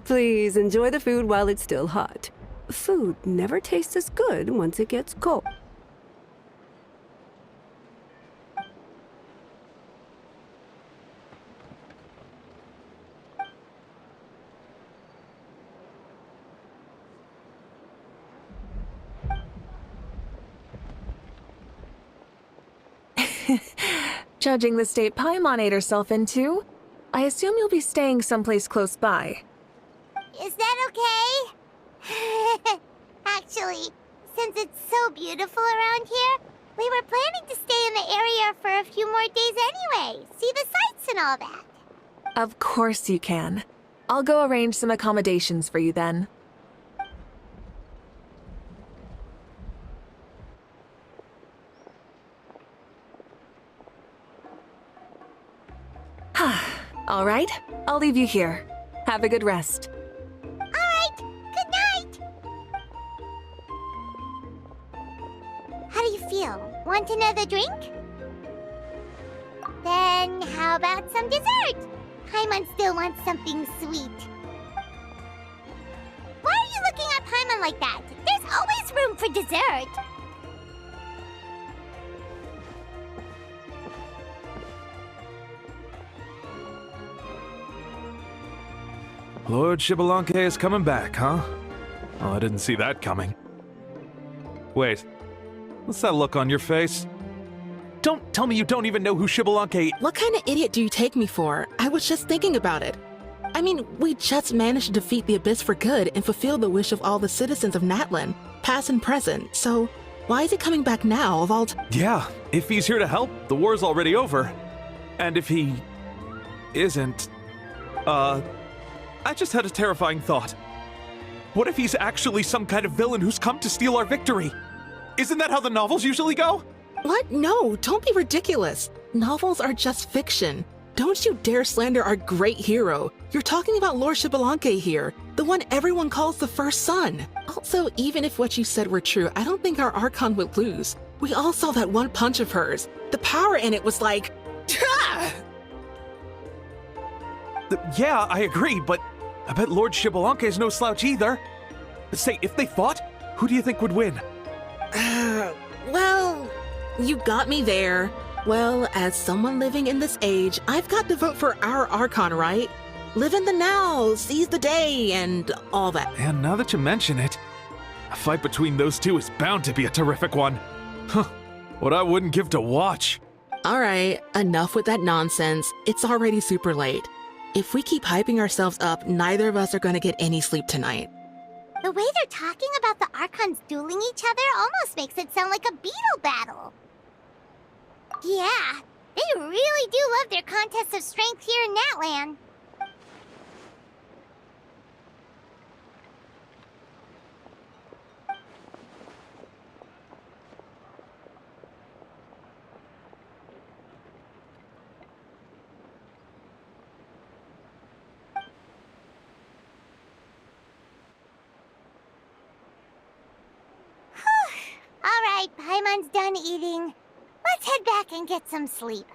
Please enjoy the food while it's still hot. Food never tastes as good once it gets cold. Judging the state Paimon ate herself into, I assume you'll be staying someplace close by. Is that okay? Actually, since it's so beautiful around here, we were planning to stay in the area for a few more days anyway. See the sights and all that. Of course you can. I'll go arrange some accommodations for you then. All right, I'll leave you here. Have a good rest. All right, good night. How do you feel? Want another drink? Then how about some dessert? Paimon still wants something sweet. Why are you looking at Paimon like that? There's always room for dessert. Lord Xbalanque is coming back, huh? Oh, I didn't see that coming. Wait, what's that look on your face? Don't tell me you don't even know who Xbalanque... What kind of idiot do you take me for? I was just thinking about it. I mean, we just managed to defeat the Abyss for good and fulfill the wish of all the citizens of Natlan, past and present, so why is he coming back now of all Yeah, if he's here to help, the war's already over. And if he... isn't... I just had a terrifying thought. What if he's actually some kind of villain who's come to steal our victory? Isn't that how the novels usually go? What? No, don't be ridiculous. Novels are just fiction. Don't you dare slander our great hero. You're talking about Lord Xbalanque here, the one everyone calls the first son. Also, even if what you said were true, I don't think our Archon would lose. We all saw that one punch of hers. The power in it was like... Yeah, I agree, but I bet Lord Xbalanque is no slouch either. Say, if they fought, who do you think would win? Well, you got me there. Well, as someone living in this age, I've got to vote for our Archon, right? Live in the now, seize the day, and all that. And now that you mention it, a fight between those two is bound to be a terrific one. Huh, what I wouldn't give to watch. All right, enough with that nonsense. It's already super late. If we keep hyping ourselves up, neither of us are going to get any sleep tonight. The way they're talking about the Archons dueling each other almost makes it sound like a beetle battle. Yeah, they really do love their contests of strength here in Natlan. All right, Paimon's done eating. Let's head back and get some sleep.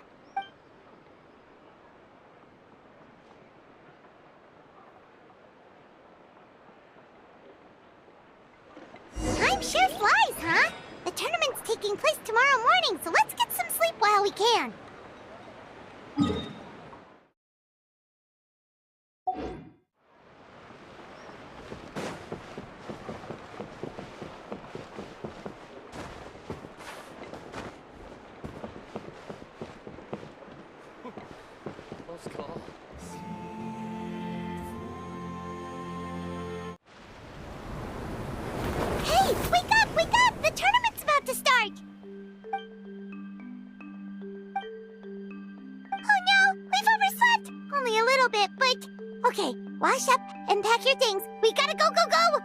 Time sure flies, huh? The tournament's taking place tomorrow morning, so let's get some sleep while we can. Hey, wake up, wake up! The tournament's about to start! Oh no, we've overslept! Only a little bit, but... Okay, wash up and pack your things. We gotta go, go, go!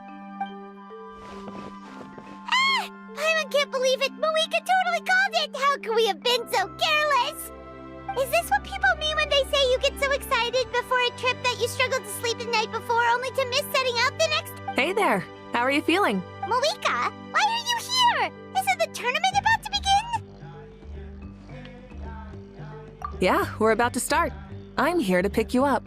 Ah! Paimon can't believe it! Moeka totally called it! How could we have been so careless? Is this what people mean when they say you get so excited before a trip that you struggle to sleep the night before only to miss setting out the next... Hey there, how are you feeling? Moeka, why are you here? Isn't the tournament about to begin? Yeah, we're about to start. I'm here to pick you up.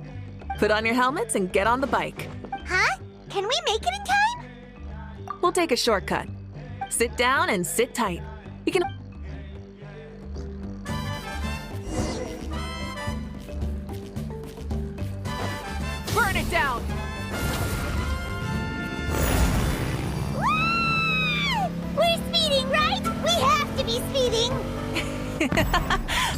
Put on your helmets and get on the bike. Huh? Can we make it in time? We'll take a shortcut. Sit down and sit tight. You can... Burn it down! Woo! We're speeding, right? We have to be speeding!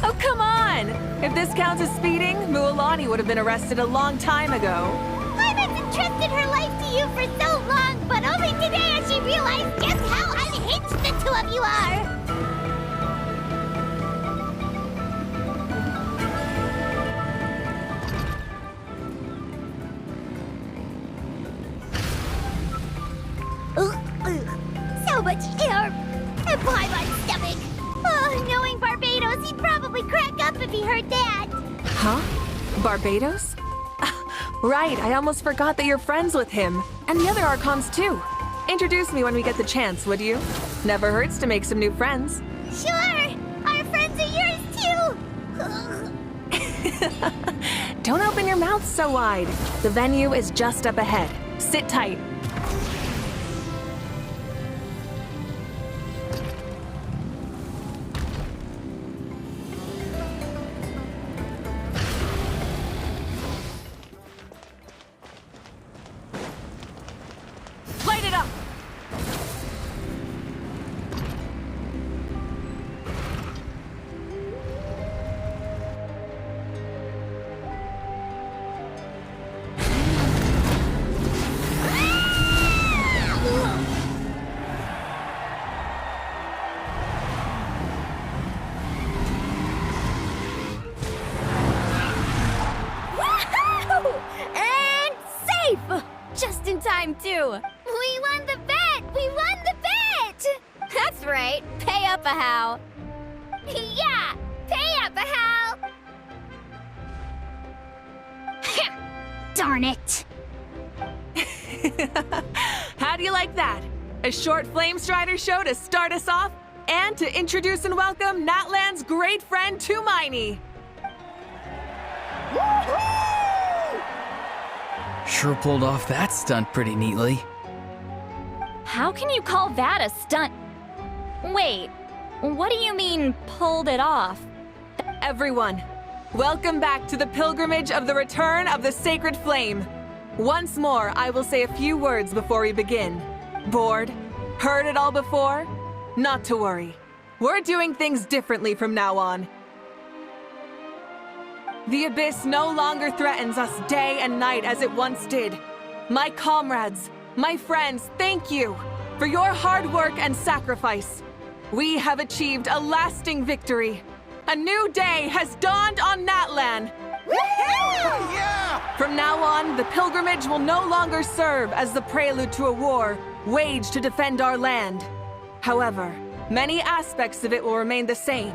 Oh, come on! If this counts as speeding, Mualani would have been arrested a long time ago. Paimon's entrusted her life to you for so long, but only today has she realized just how unhinged the two of you are! So much air! And Paimon's stomach! Oh, knowing Barbados, he'd probably crack up if he heard that! Huh? Barbados? Right, I almost forgot that you're friends with him. And the other Archons too. Introduce me when we get the chance, would you? Never hurts to make some new friends. Sure! Our friends are yours too! Don't open your mouth so wide. The venue is just up ahead. Sit tight. Light it up! And safe! Just in time, too. We won the bet! We won the bet! That's right. Pay up a how. Yeah! Pay up, Hal! Darn it! How do you like that? A short Flame Strider show to start us off, and to introduce and welcome Natlan's great friend, Tumaini. Sure pulled off that stunt pretty neatly. How can you call that a stunt? Wait, what do you mean, pulled it off? Everyone, welcome back to the pilgrimage of the return of the sacred flame. Once more, I will say a few words before we begin. Bored? Heard it all before? Not to worry. We're doing things differently from now on. The abyss no longer threatens us day and night as it once did. My comrades, my friends, thank you for your hard work and sacrifice. We have achieved a lasting victory. A new day has dawned on Natlan. Yeah! From now on, the pilgrimage will no longer serve as the prelude to a war waged to defend our land. However, many aspects of it will remain the same.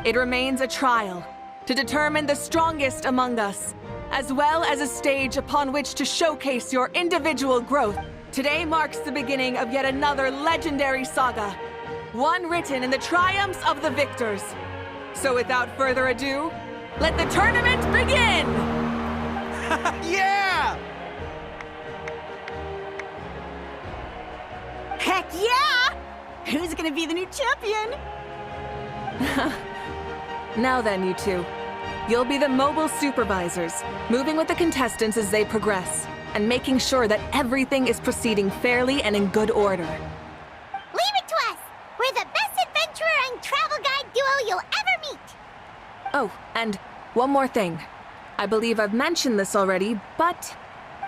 It remains a trial to determine the strongest among us, as well as a stage upon which to showcase your individual growth. Today marks the beginning of yet another legendary saga, one written in the triumphs of the victors. So without further ado, let the tournament begin! Yeah! Heck yeah! Who's gonna be the new champion? Now then, you two. You'll be the mobile supervisors, moving with the contestants as they progress, and making sure that everything is proceeding fairly and in good order. Leave it to us! We're the best adventurer and travel guide duo you'll ever meet! Oh, and one more thing. I believe I've mentioned this already, but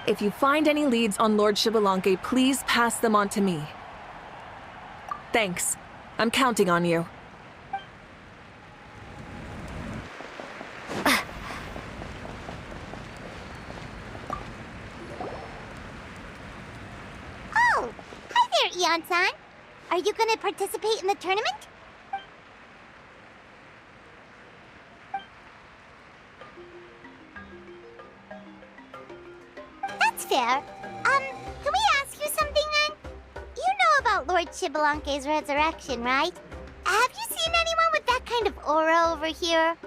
if you find any leads on Lord Xbalanque, please pass them on to me. Thanks. I'm counting on you. Oh! Hi there, Eon-san! Are you gonna participate in the tournament? That's fair. Can we ask you something then? You know about Lord Xbalanque's resurrection, right? Have you seen anyone with that kind of aura over here?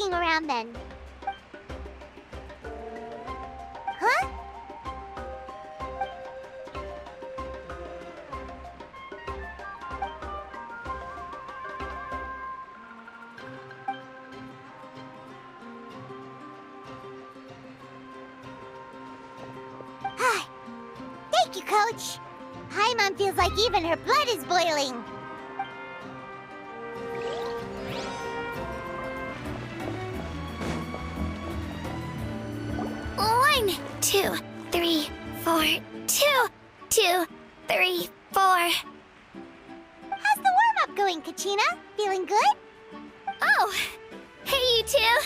hanging around then? Huh? Thank you, Coach. Paimon feels like even her blood is boiling. One, 2, 3, 4. 2, 2, 3, 4. How's the warm-up going, Kachina? Feeling good? Oh, hey you two.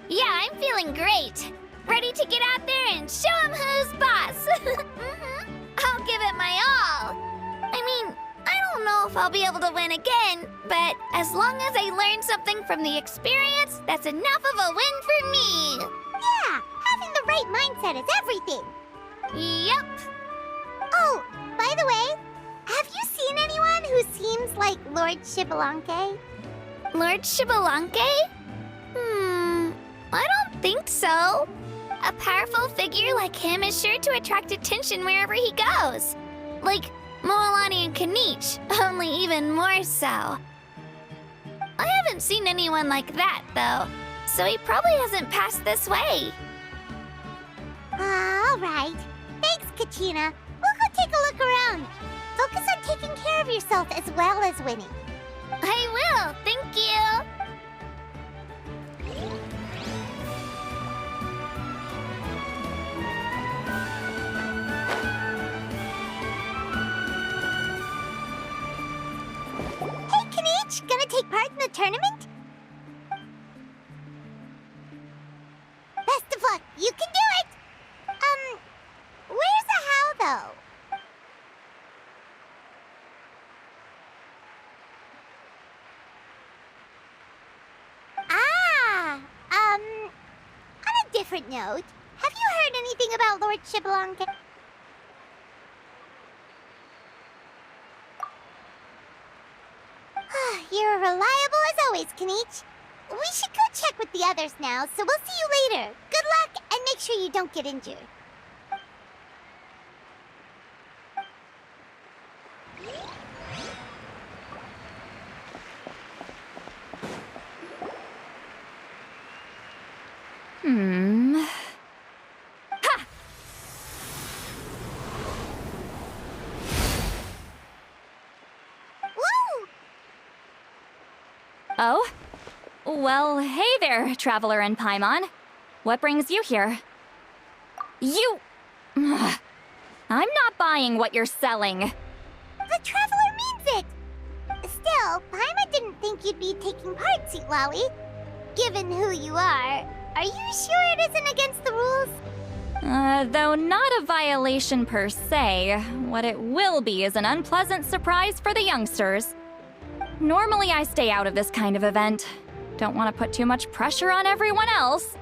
Yeah, I'm feeling great. Ready to get out there and show 'em who's boss. I'll give it my all. I mean, I don't know if I'll be able to win again, but as long as I learn something from the experience, that's enough of a win for me. Yeah, having the right mindset is everything. Yep. Oh, by the way, have you seen anyone who seems like Lord Shibalanke? Lord Shibalanke? I don't think so. A powerful figure like him is sure to attract attention wherever he goes. Like Moalani and Kanich, only even more so. I haven't seen anyone like that, though, so he probably hasn't passed this way. All right. Thanks, Kachina. We'll go take a look around. Focus on taking care of yourself as well as winning. I will, thank you. Hey, Kanich, gonna take part in the tournament? Best of luck. You can do it. Where's the how, though? On a different note, have you heard anything about Lord Shibalanke? You're reliable as always, Kanich. We should go check with the others now, so we'll see you later. Good luck, and make sure you don't get injured. Ha! Woo! Oh? Well, hey there, Traveler and Paimon. What brings you here? You... I'm not buying what you're selling. The Traveler means it! Still, Paimon didn't think you'd be taking part, Sweet Lolly. Given who you are you sure it isn't against the rules? Though not a violation per se, what it will be is an unpleasant surprise for the youngsters. Normally I stay out of this kind of event. Don't want to put too much pressure on everyone else.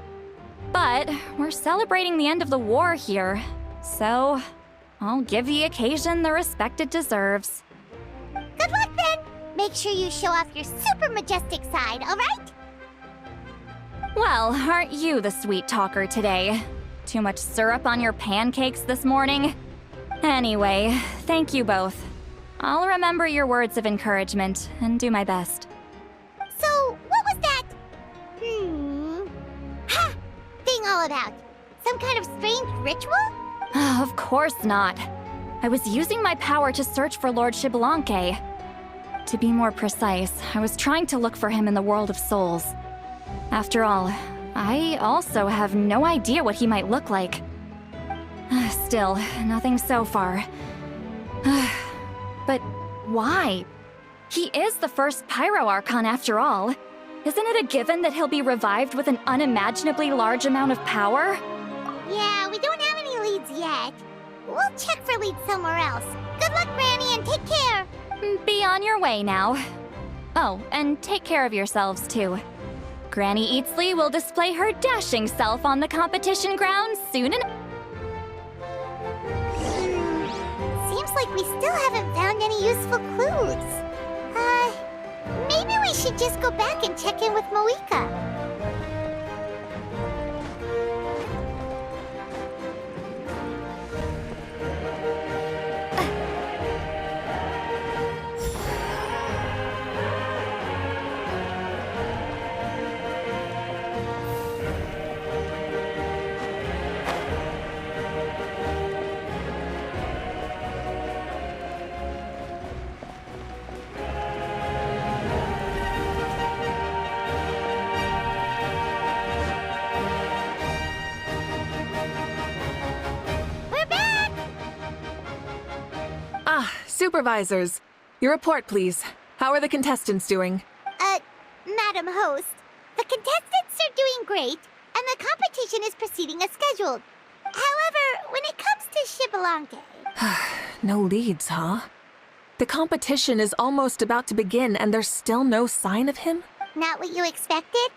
But we're celebrating the end of the war here, so I'll give the occasion the respect it deserves. Good luck then! Make sure you show off your super majestic side, alright? Well, aren't you the sweet talker today? Too much syrup on your pancakes this morning? Anyway, thank you both. I'll remember your words of encouragement and do my best. So, what was that? Ha! Thing all about? Some kind of strange ritual? Of course not. I was using my power to search for Lord Shibalanke. To be more precise, I was trying to look for him in the world of souls. After all, I also have no idea what he might look like. Still, nothing so far. But why? He is the first Pyro Archon after all. Isn't it a given that he'll be revived with an unimaginably large amount of power? Yeah, we don't have any leads yet. We'll check for leads somewhere else. Good luck, Granny, and take care! Be on your way now. Oh, and take care of yourselves too. Granny Eatsley will display her dashing self on the competition grounds soon enough. Seems like we still haven't found any useful clues. Maybe we should just go back and check in with Moika. Supervisors, your report, please. How are the contestants doing? Madam Host, the contestants are doing great, and the competition is proceeding as scheduled. However, when it comes to Shibalanke... No leads, huh? The competition is almost about to begin, and there's still no sign of him? Not what you expected?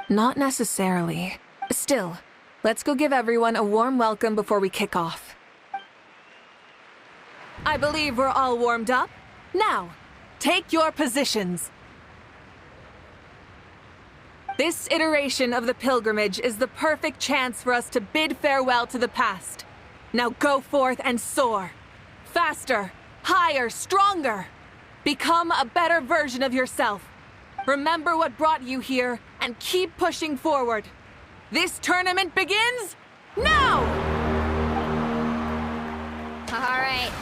Not necessarily. Still, let's go give everyone a warm welcome before we kick off. I believe we're all warmed up. Now, take your positions. This iteration of the pilgrimage is the perfect chance for us to bid farewell to the past. Now go forth and soar. Faster, higher, stronger. Become a better version of yourself. Remember what brought you here and keep pushing forward. This tournament begins now! All right.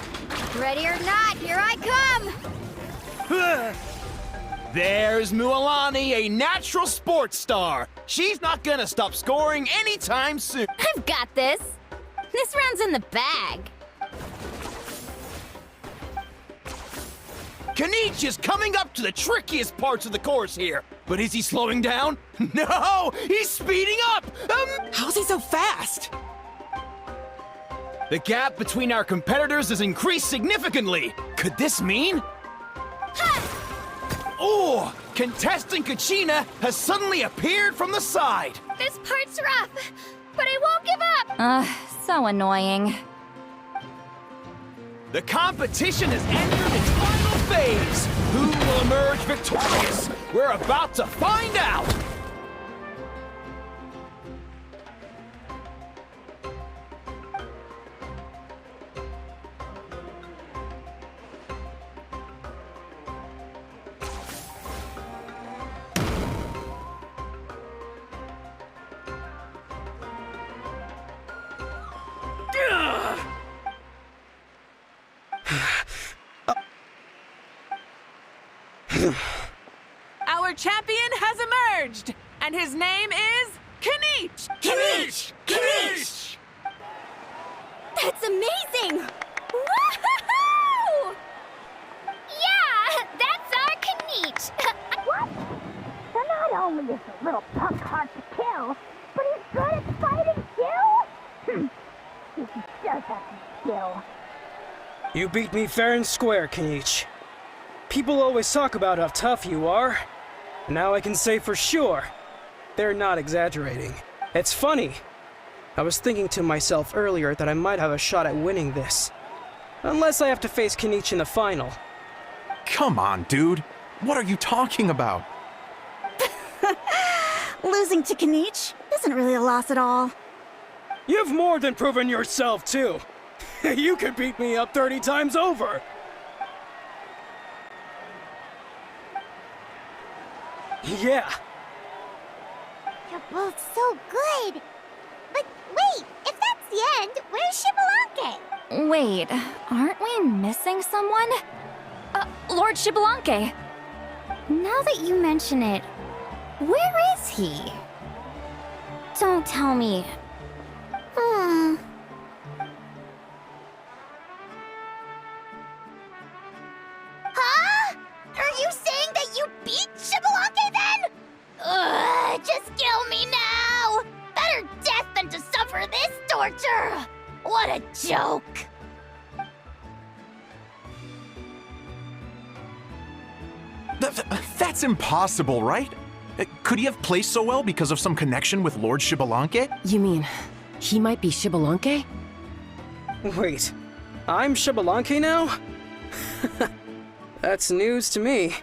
Ready or not, here I come! There's Mualani, a natural sports star. She's not gonna stop scoring anytime soon. I've got this. This round's in the bag. Kanich is coming up to the trickiest parts of the course here. But is he slowing down? No, he's speeding up! How's he so fast? The gap between our competitors has increased significantly. Could this mean? Oh! Contestant Kachina has suddenly appeared from the side. This part's rough, but I won't give up. So annoying. The competition has entered its final phase. Who will emerge victorious? We're about to find out. Our champion has emerged, and his name is Kanich! Kanich! Kanich! That's amazing! Woohoo! Yeah, that's our Kanich. What? So not only is the little punk hard to kill, but he's good at fighting too? He does have some skill. You beat me fair and square, Kanich. People always talk about how tough you are. Now I can say for sure, they're not exaggerating. It's funny. I was thinking to myself earlier that I might have a shot at winning this. Unless I have to face Kanich in the final. Come on, dude. What are you talking about? Losing to Kanich isn't really a loss at all. You've more than proven yourself, too. You could beat me up 30 times over. Yeah. You're both so good. But wait, if that's the end, where's Shibalanke? Wait, aren't we missing someone? Lord Shibalanke. Now that you mention it, where is he? Don't tell me. Huh? Are you saying that you beat Shibalanke then? Just kill me now! Better death than to suffer this torture! What a joke! That's impossible, right? Could he have placed so well because of some connection with Lord Shibalanke? You mean, he might be Shibalanke? Wait, I'm Shibalanke now? That's news to me.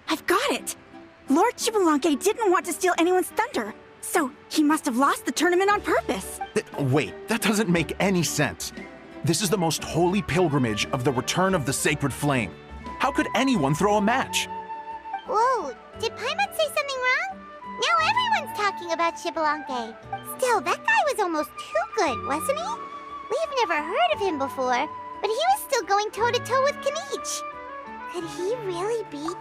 I've got it! Lord Shibalanke didn't want to steal anyone's thunder, so he must have lost the tournament on purpose. Wait, that doesn't make any sense. This is the most holy pilgrimage of the return of the sacred flame. How could anyone throw a match? Whoa, did Paimon say something wrong? Now everyone's talking about Shibalanke. Still, that guy was almost too good, wasn't he? We've never heard of him before, but he was still going toe-to-toe with Kanich. Could he really beat...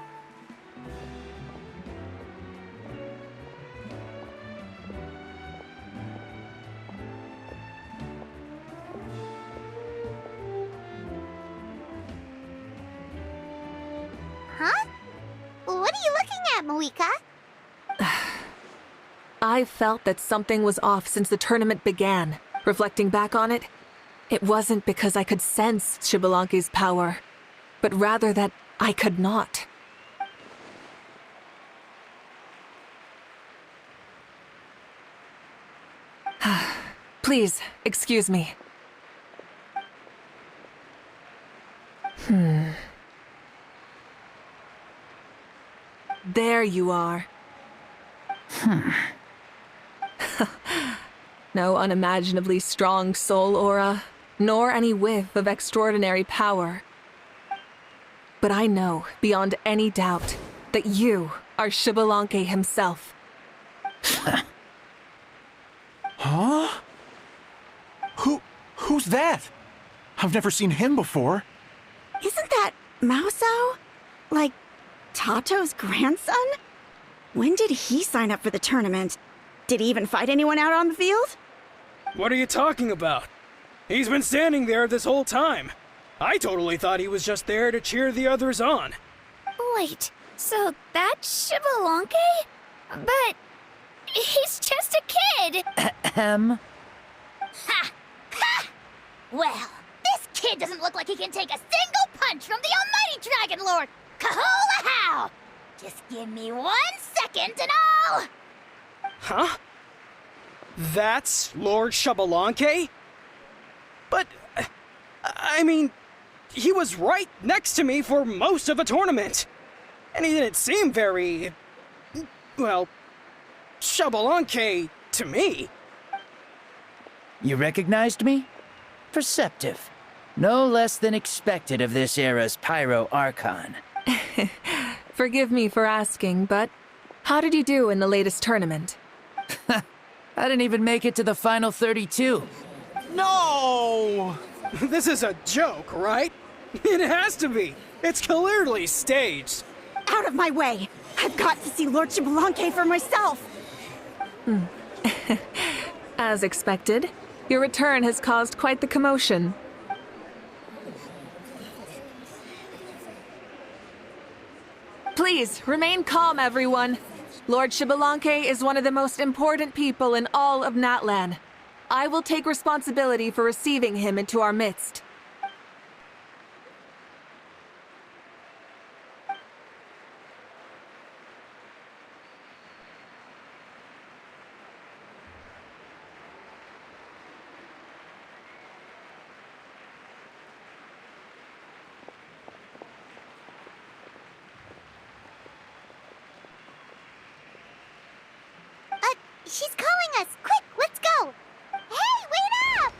that, Moika? I felt that something was off since the tournament began. Reflecting back on it, it wasn't because I could sense Xbalanque's power, but rather that I could not. Please, excuse me. There you are. No unimaginably strong soul aura, nor any whiff of extraordinary power. But I know, beyond any doubt, that you are Xbalanque himself. Huh? Who's that? I've never seen him before. Isn't that Mauso? Like, Tato's grandson? When did he sign up for the tournament? Did he even fight anyone out on the field? What are you talking about? He's been standing there this whole time. I totally thought he was just there to cheer the others on. Wait, so that's Xbalanque? But he's just a kid. Ha! Ha! Well, this kid doesn't look like he can take a single punch from the almighty Dragon Lord! Kahula how! Just give me 1 second and I'll... Huh? That's Lord Xbalanque? But, I mean, he was right next to me for most of the tournament. And he didn't seem very, well, Xbalanque to me. You recognized me? Perceptive. No less than expected of this era's Pyro Archon. Forgive me for asking, but how did you do in the latest tournament? I didn't even make it to the final 32. No! This is a joke, right? It has to be. It's clearly staged. Out of my way! I've got to see Lord Xbalanque for myself! As expected, your return has caused quite the commotion. Please, remain calm, everyone. Lord Xbalanque is one of the most important people in all of Natlan. I will take responsibility for receiving him into our midst. She's calling us! Quick, let's go! Hey, wait up!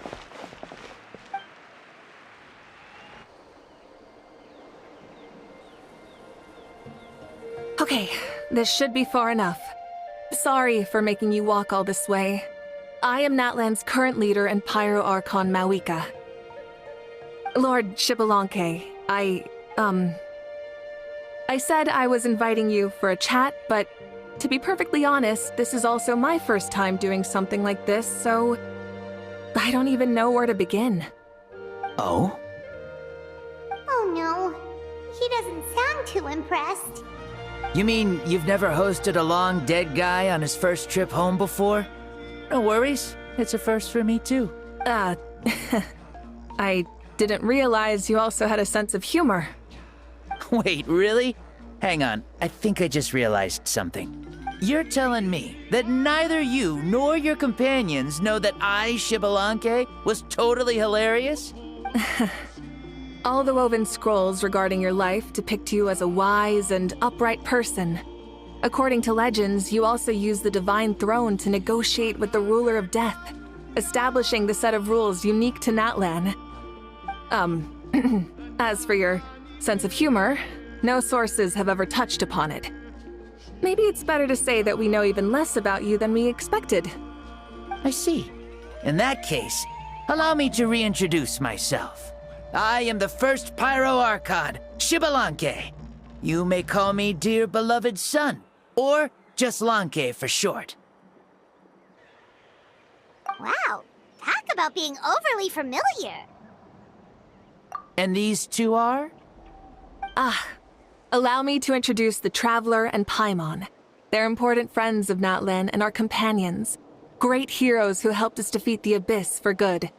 Okay, this should be far enough. Sorry for making you walk all this way. I am Natlan's current leader and Pyro Archon Mawika. Lord Xbalanque, I said I was inviting you for a chat, but to be perfectly honest, this is also my first time doing something like this, so I don't even know where to begin. Oh? Oh no, he doesn't sound too impressed. You mean you've never hosted a long dead guy on his first trip home before? No worries, it's a first for me too. I didn't realize you also had a sense of humor. Wait, really? Hang on, I think I just realized something. You're telling me that neither you nor your companions know that I, Xbalanque, was totally hilarious? All the woven scrolls regarding your life depict you as a wise and upright person. According to legends, you also use the Divine Throne to negotiate with the Ruler of Death, establishing the set of rules unique to Natlan. As for your sense of humor, no sources have ever touched upon it. Maybe it's better to say that we know even less about you than we expected. I see. In that case, allow me to reintroduce myself. I am the first Pyro Archon, Xbalanque. You may call me dear beloved son, or just Lanque for short. Wow, talk about being overly familiar. And these two are? Allow me to introduce the Traveler and Paimon. They're important friends of Natlan and our companions. Great heroes who helped us defeat the Abyss for good.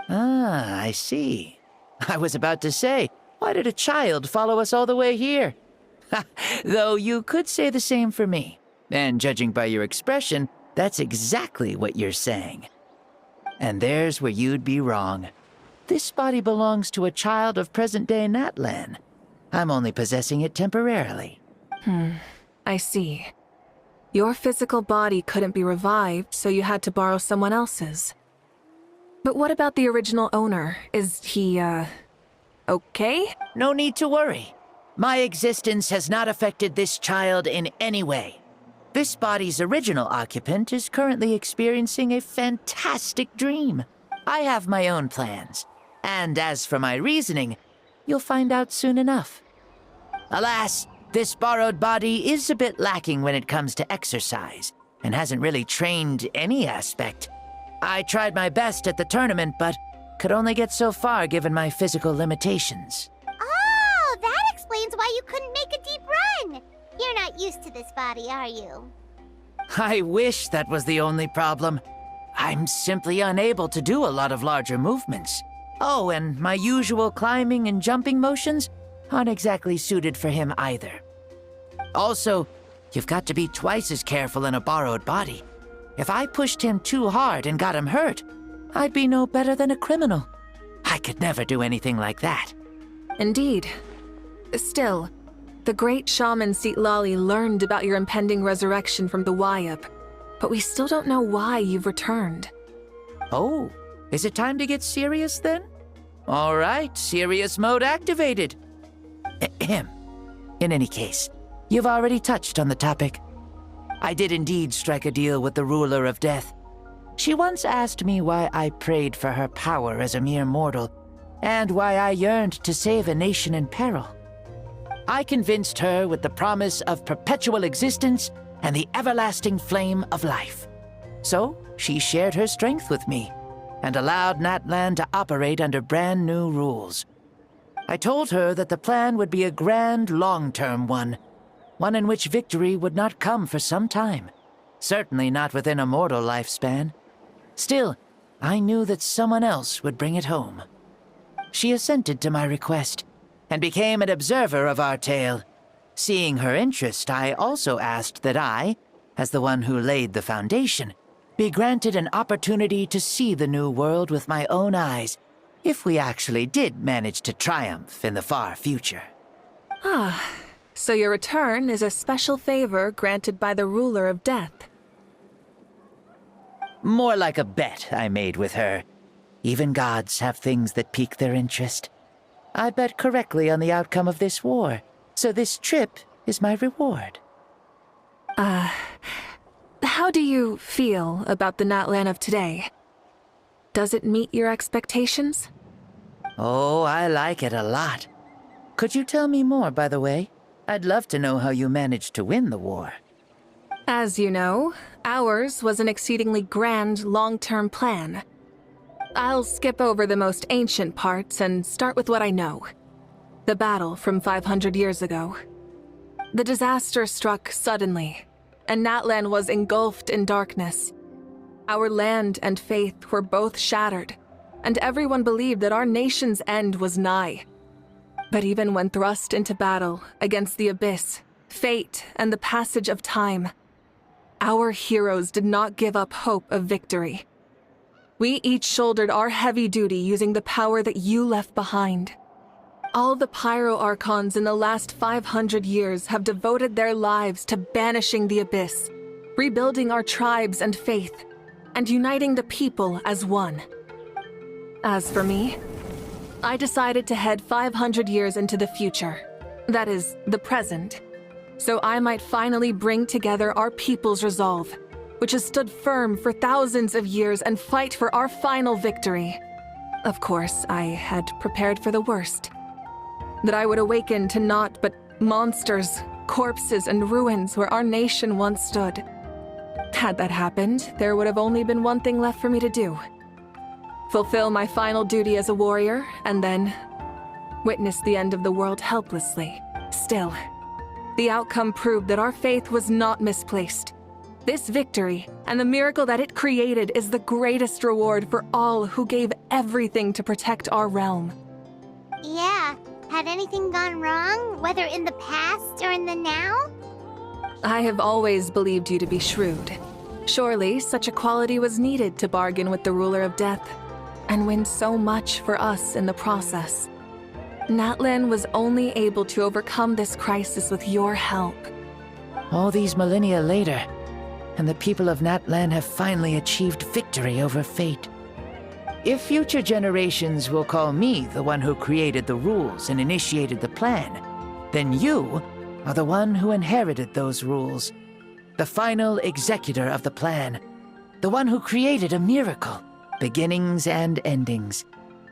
Ah, I see. I was about to say, why did a child follow us all the way here? Though you could say the same for me. And judging by your expression, that's exactly what you're saying. And there's where you'd be wrong. This body belongs to a child of present-day Natlan. I'm only possessing it temporarily. I see. Your physical body couldn't be revived, so you had to borrow someone else's. But what about the original owner? Is he, okay? No need to worry. My existence has not affected this child in any way. This body's original occupant is currently experiencing a fantastic dream. I have my own plans. And as for my reasoning, you'll find out soon enough. Alas, this borrowed body is a bit lacking when it comes to exercise, and hasn't really trained any aspect. I tried my best at the tournament, but could only get so far given my physical limitations. Oh, that explains why you couldn't make a deep run. You're not used to this body, are you? I wish that was the only problem. I'm simply unable to do a lot of larger movements. Oh, and my usual climbing and jumping motions aren't exactly suited for him either. Also, you've got to be twice as careful in a borrowed body. If I pushed him too hard and got him hurt, I'd be no better than a criminal. I could never do anything like that. Indeed. Still, the great shaman Seatlali learned about your impending resurrection from the Wayup, but we still don't know why you've returned. Oh, is it time to get serious then? All right, serious mode activated. Ahem. In any case, you've already touched on the topic. I did indeed strike a deal with the ruler of death. She once asked me why I prayed for her power as a mere mortal, and why I yearned to save a nation in peril. I convinced her with the promise of perpetual existence and the everlasting flame of life. So she shared her strength with me, and allowed Natlan to operate under brand new rules. I told her that the plan would be a grand, long-term one in which victory would not come for some time, certainly not within a mortal lifespan. Still, I knew that someone else would bring it home. She assented to my request, and became an observer of our tale. Seeing her interest, I also asked that I, as the one who laid the foundation, be granted an opportunity to see the new world with my own eyes, if we actually did manage to triumph in the far future. Ah, so your return is a special favor granted by the ruler of death. More like a bet I made with her. Even gods have things that pique their interest. I bet correctly on the outcome of this war, so this trip is my reward. How do you feel about the Natlan of today? Does it meet your expectations? Oh, I like it a lot. Could you tell me more, by the way? I'd love to know how you managed to win the war. As you know, ours was an exceedingly grand, long-term plan. I'll skip over the most ancient parts and start with what I know. The battle from 500 years ago. The disaster struck suddenly, and Natlan was engulfed in darkness. Our land and faith were both shattered, and everyone believed that our nation's end was nigh. But even when thrust into battle against the Abyss, fate, and the passage of time, our heroes did not give up hope of victory. We each shouldered our heavy duty using the power that you left behind. All the Pyro Archons in the last 500 years have devoted their lives to banishing the Abyss, rebuilding our tribes and faith, and uniting the people as one. As for me, I decided to head 500 years into the future, that is, the present, so I might finally bring together our people's resolve, which has stood firm for thousands of years, and fight for our final victory. Of course, I had prepared for the worst. That I would awaken to naught but monsters, corpses, and ruins where our nation once stood. Had that happened, there would have only been one thing left for me to do. Fulfill my final duty as a warrior, and then witness the end of the world helplessly. Still, the outcome proved that our faith was not misplaced. This victory and the miracle that it created is the greatest reward for all who gave everything to protect our realm. Yeah, had anything gone wrong, whether in the past or in the now? I have always believed you to be shrewd. Surely, such a quality was needed to bargain with the ruler of death, and win so much for us in the process. Natlan was only able to overcome this crisis with your help. All these millennia later, and the people of Natlan have finally achieved victory over fate. If future generations will call me the one who created the rules and initiated the plan, then you are the one who inherited those rules. The final executor of the plan. The one who created a miracle. Beginnings and endings.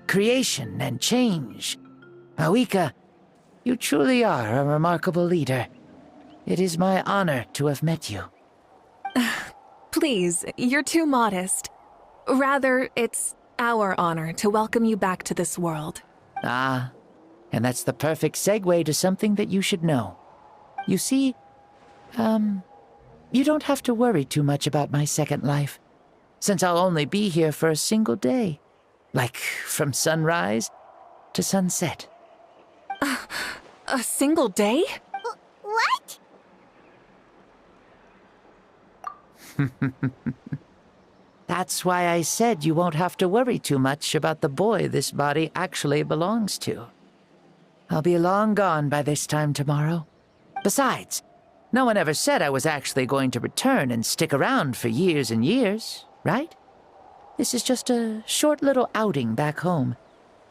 Creation and change. Mawika, you truly are a remarkable leader. It is my honor to have met you. Please, you're too modest. Rather, it's our honor to welcome you back to this world. Ah, and that's the perfect segue to something that you should know. You see, you don't have to worry too much about my second life, since I'll only be here for a single day. Like, from sunrise to sunset. A single day? What? That's why I said you won't have to worry too much about the boy this body actually belongs to. I'll be long gone by this time tomorrow. Besides, no one ever said I was actually going to return and stick around for years and years, right? This is just a short little outing back home,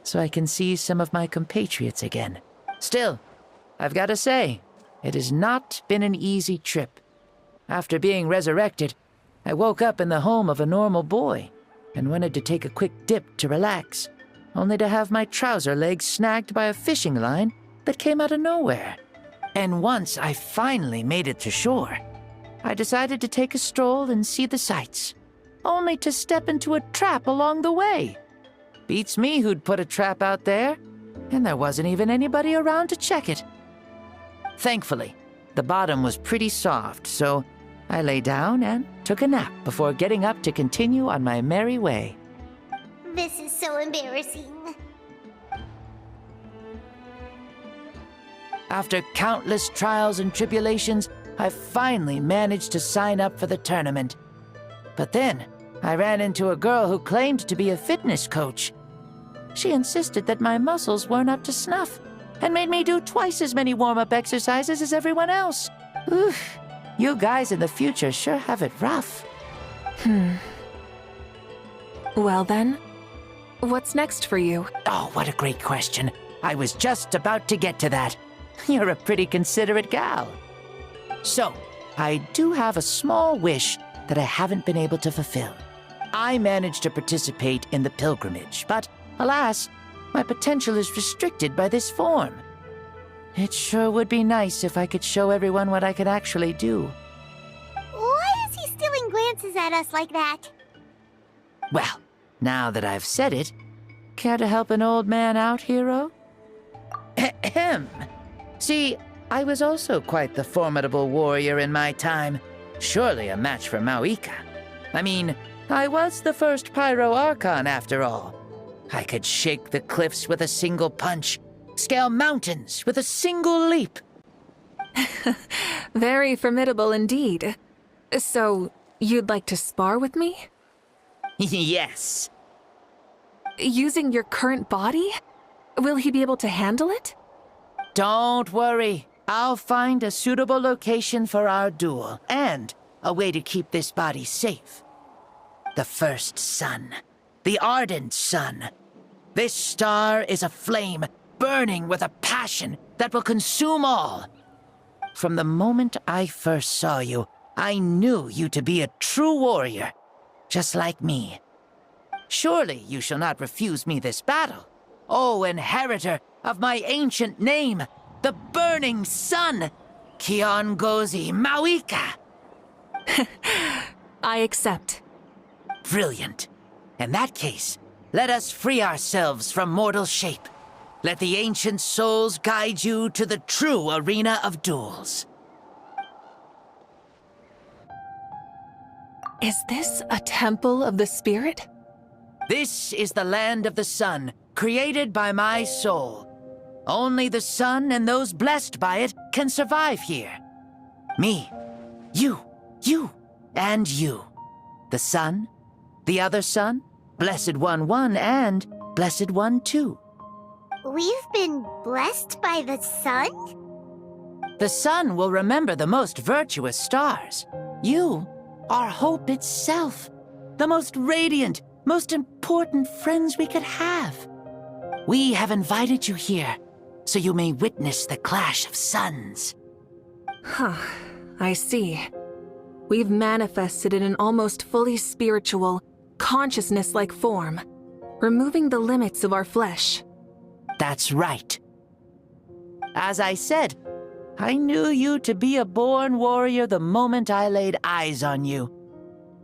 so I can see some of my compatriots again. Still, I've got to say, it has not been an easy trip. After being resurrected, I woke up in the home of a normal boy and wanted to take a quick dip to relax, only to have my trouser legs snagged by a fishing line that came out of nowhere. And once I finally made it to shore, I decided to take a stroll and see the sights, only to step into a trap along the way. Beats me who'd put a trap out there, and there wasn't even anybody around to check it. Thankfully, the bottom was pretty soft, so I lay down and took a nap before getting up to continue on my merry way. This is so embarrassing. After countless trials and tribulations, I finally managed to sign up for the tournament. But then, I ran into a girl who claimed to be a fitness coach. She insisted that my muscles weren't up to snuff, and made me do twice as many warm-up exercises as everyone else. Oof, you guys in the future sure have it rough. Well then, what's next for you? Oh, what a great question. I was just about to get to that. You're a pretty considerate gal. So, I do have a small wish that I haven't been able to fulfill. I managed to participate in the pilgrimage, but alas, my potential is restricted by this form. It sure would be nice if I could show everyone what I could actually do. Why is he stealing glances at us like that? Well, now that I've said it, care to help an old man out, hero? Ahem. See, I was also quite the formidable warrior in my time. Surely a match for Mawika. I mean, I was the first Pyro Archon after all. I could shake the cliffs with a single punch, scale mountains with a single leap. Very formidable indeed. So, you'd like to spar with me? Yes. Using your current body? Will he be able to handle it? Don't worry. I'll find a suitable location for our duel, and a way to keep this body safe. The first sun. The ardent sun. This star is a flame, burning with a passion that will consume all. From the moment I first saw you, I knew you to be a true warrior, just like me. Surely you shall not refuse me this battle, O inheritor of my ancient name, the Burning Sun, Kiongozi Mawika. I accept. Brilliant. In that case, let us free ourselves from mortal shape. Let the ancient souls guide you to the true arena of duels. Is this a temple of the spirit? This is the land of the sun, created by my soul. Only the sun and those blessed by it can survive here. Me, you, and you. The sun, the other sun, Blessed One 1, and Blessed One 2. We've been blessed by the sun? The sun will remember the most virtuous stars. You are hope itself, the most radiant, most important friends we could have. We have invited you here, so you may witness the clash of suns. Huh, I see. We've manifested in an almost fully spiritual, consciousness-like form, removing the limits of our flesh. That's right. As I said, I knew you to be a born warrior the moment I laid eyes on you.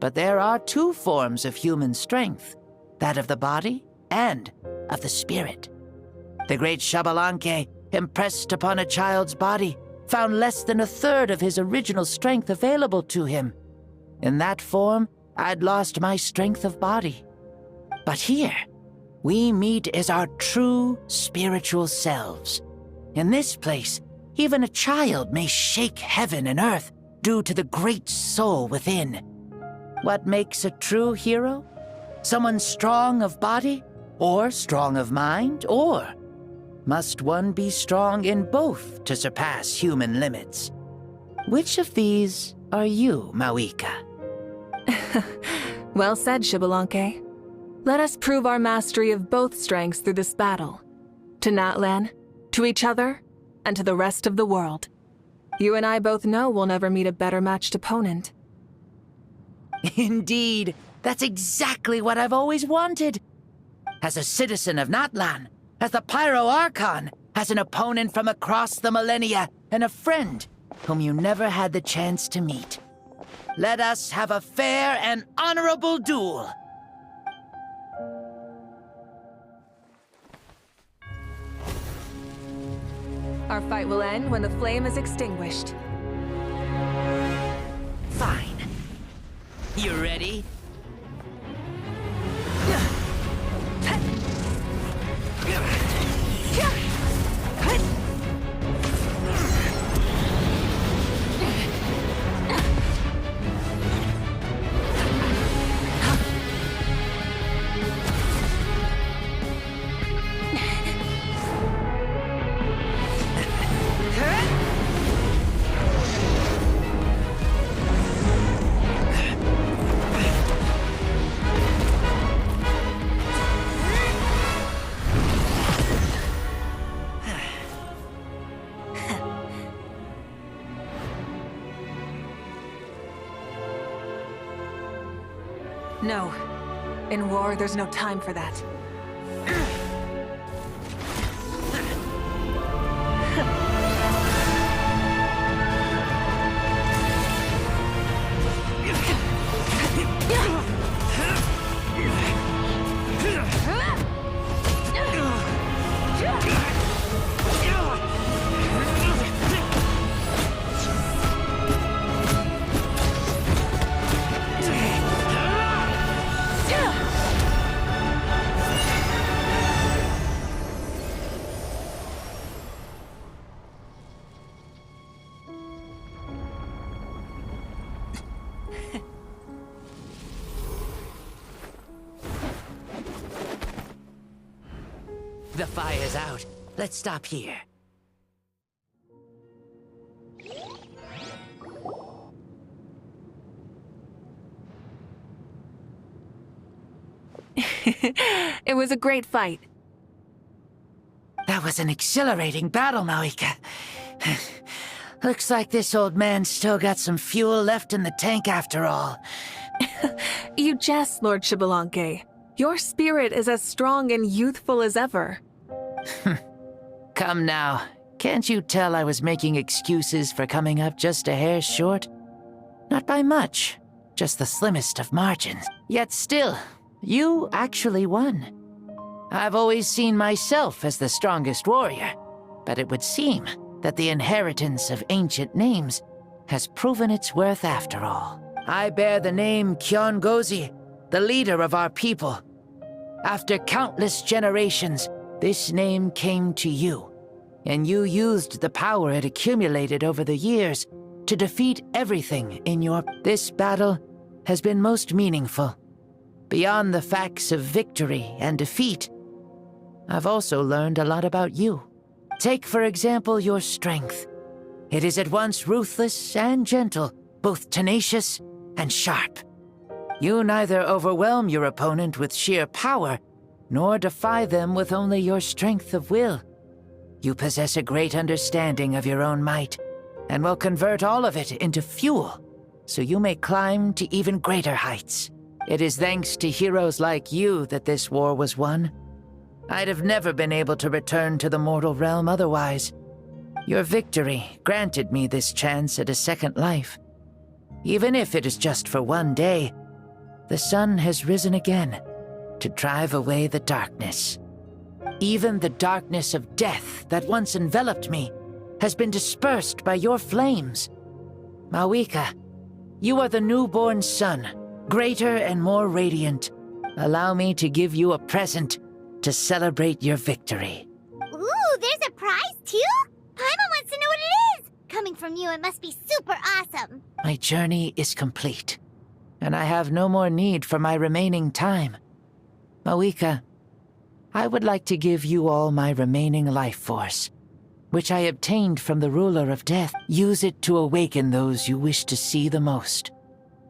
But there are two forms of human strength, that of the body and of the spirit. The great Xbalanque, impressed upon a child's body, found less than a third of his original strength available to him. In that form, I'd lost my strength of body. But here, we meet as our true spiritual selves. In this place, even a child may shake heaven and earth due to the great soul within. What makes a true hero? Someone strong of body, or strong of mind, or must one be strong in both to surpass human limits? Which of these are you, Mawika? Well said, Xbalanque. Let us prove our mastery of both strengths through this battle. To Natlan, to each other, and to the rest of the world. You and I both know we'll never meet a better matched opponent. Indeed, that's exactly what I've always wanted. As a citizen of Natlan, as the Pyro Archon, as an opponent from across the millennia, and a friend whom you never had the chance to meet. Let us have a fair and honorable duel. Our fight will end when the flame is extinguished. Fine. You ready? No. In war, there's no time for that. The fire's out. Let's stop here. It was a great fight. That was an exhilarating battle, Mawika. Looks like this old man's still got some fuel left in the tank after all. You jest, Lord Xbalanque. Your spirit is as strong and youthful as ever. Come now. Can't you tell I was making excuses for coming up just a hair short? Not by much. Just the slimmest of margins. Yet still, you actually won. I've always seen myself as the strongest warrior, but it would seem that the inheritance of ancient names has proven its worth after all. I bear the name Kiongozi, the leader of our people. After countless generations, this name came to you, and you used the power it accumulated over the years to defeat everything in your... This battle has been most meaningful. Beyond the facts of victory and defeat, I've also learned a lot about you. Take, for example, your strength. It is at once ruthless and gentle, both tenacious and sharp. You neither overwhelm your opponent with sheer power, nor defy them with only your strength of will. You possess a great understanding of your own might, and will convert all of it into fuel, so you may climb to even greater heights. It is thanks to heroes like you that this war was won. I'd have never been able to return to the mortal realm otherwise. Your victory granted me this chance at a second life. Even if it is just for one day, the sun has risen again to drive away the darkness. Even the darkness of death that once enveloped me has been dispersed by your flames. Mawika, you are the newborn sun, greater and more radiant. Allow me to give you a present to celebrate your victory. Ooh, there's a prize too? Paimon wants to know what it is! Coming from you, it must be super awesome. My journey is complete, and I have no more need for my remaining time. Mawika, I would like to give you all my remaining life force, which I obtained from the ruler of death. Use it to awaken those you wish to see the most.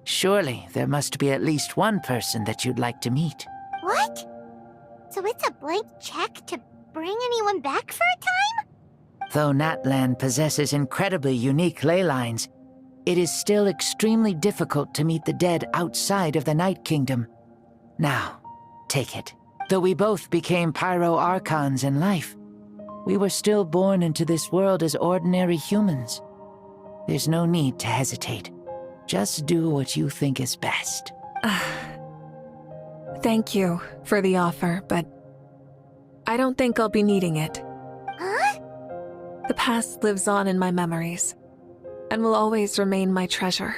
Surely there must be at least one person that you'd like to meet. What? So it's a blank check to bring anyone back for a time? Though Natlan possesses incredibly unique ley lines, it is still extremely difficult to meet the dead outside of the Night Kingdom. Now, take it. Though we both became Pyro Archons in life, we were still born into this world as ordinary humans. There's no need to hesitate. Just do what you think is best. Thank you for the offer, but I don't think I'll be needing it. Huh? The past lives on in my memories, and will always remain my treasure.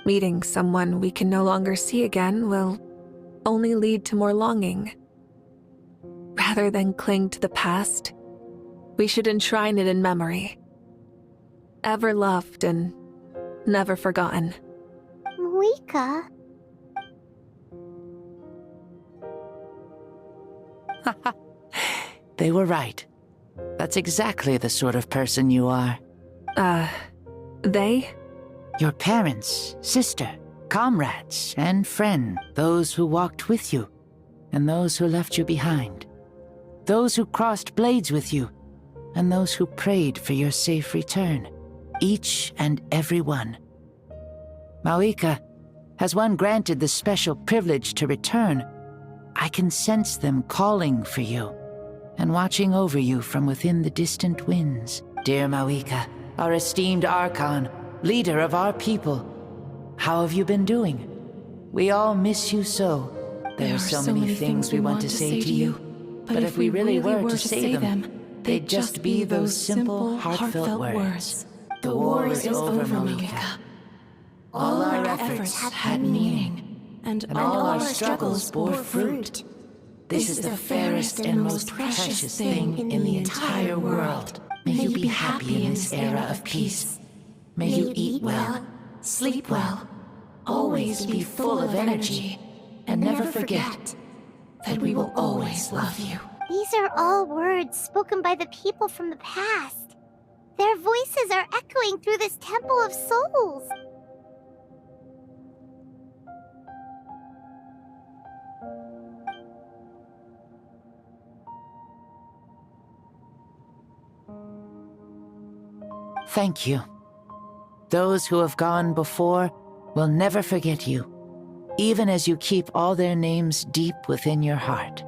Meeting someone we can no longer see again will only lead to more longing. Rather than cling to the past, we should enshrine it in memory. Ever loved and never forgotten. Mawika. They were right. That's exactly the sort of person you are. They? Your parents, sister, comrades, and friend. Those who walked with you, and those who left you behind. Those who crossed blades with you, and those who prayed for your safe return. Each and every one. Mawika, has one granted the special privilege to return, I can sense them calling for you, and watching over you from within the distant winds. Dear Mawika, our esteemed Archon, leader of our people, how have you been doing? We all miss you so. There are so many things we want to say to you, but if we really were to say them, they'd just be those simple, heartfelt words. The war is over, Mawika. All our efforts had meaning, and all our struggles bore fruit. This is the fairest and most precious thing in the entire world. May you be happy in this era of peace. May you eat well, sleep well, always be full of energy, and never forget that we will always love you. These are all words spoken by the people from the past. Their voices are echoing through this Temple of Souls. Thank you. Those who have gone before will never forget you, even as you keep all their names deep within your heart.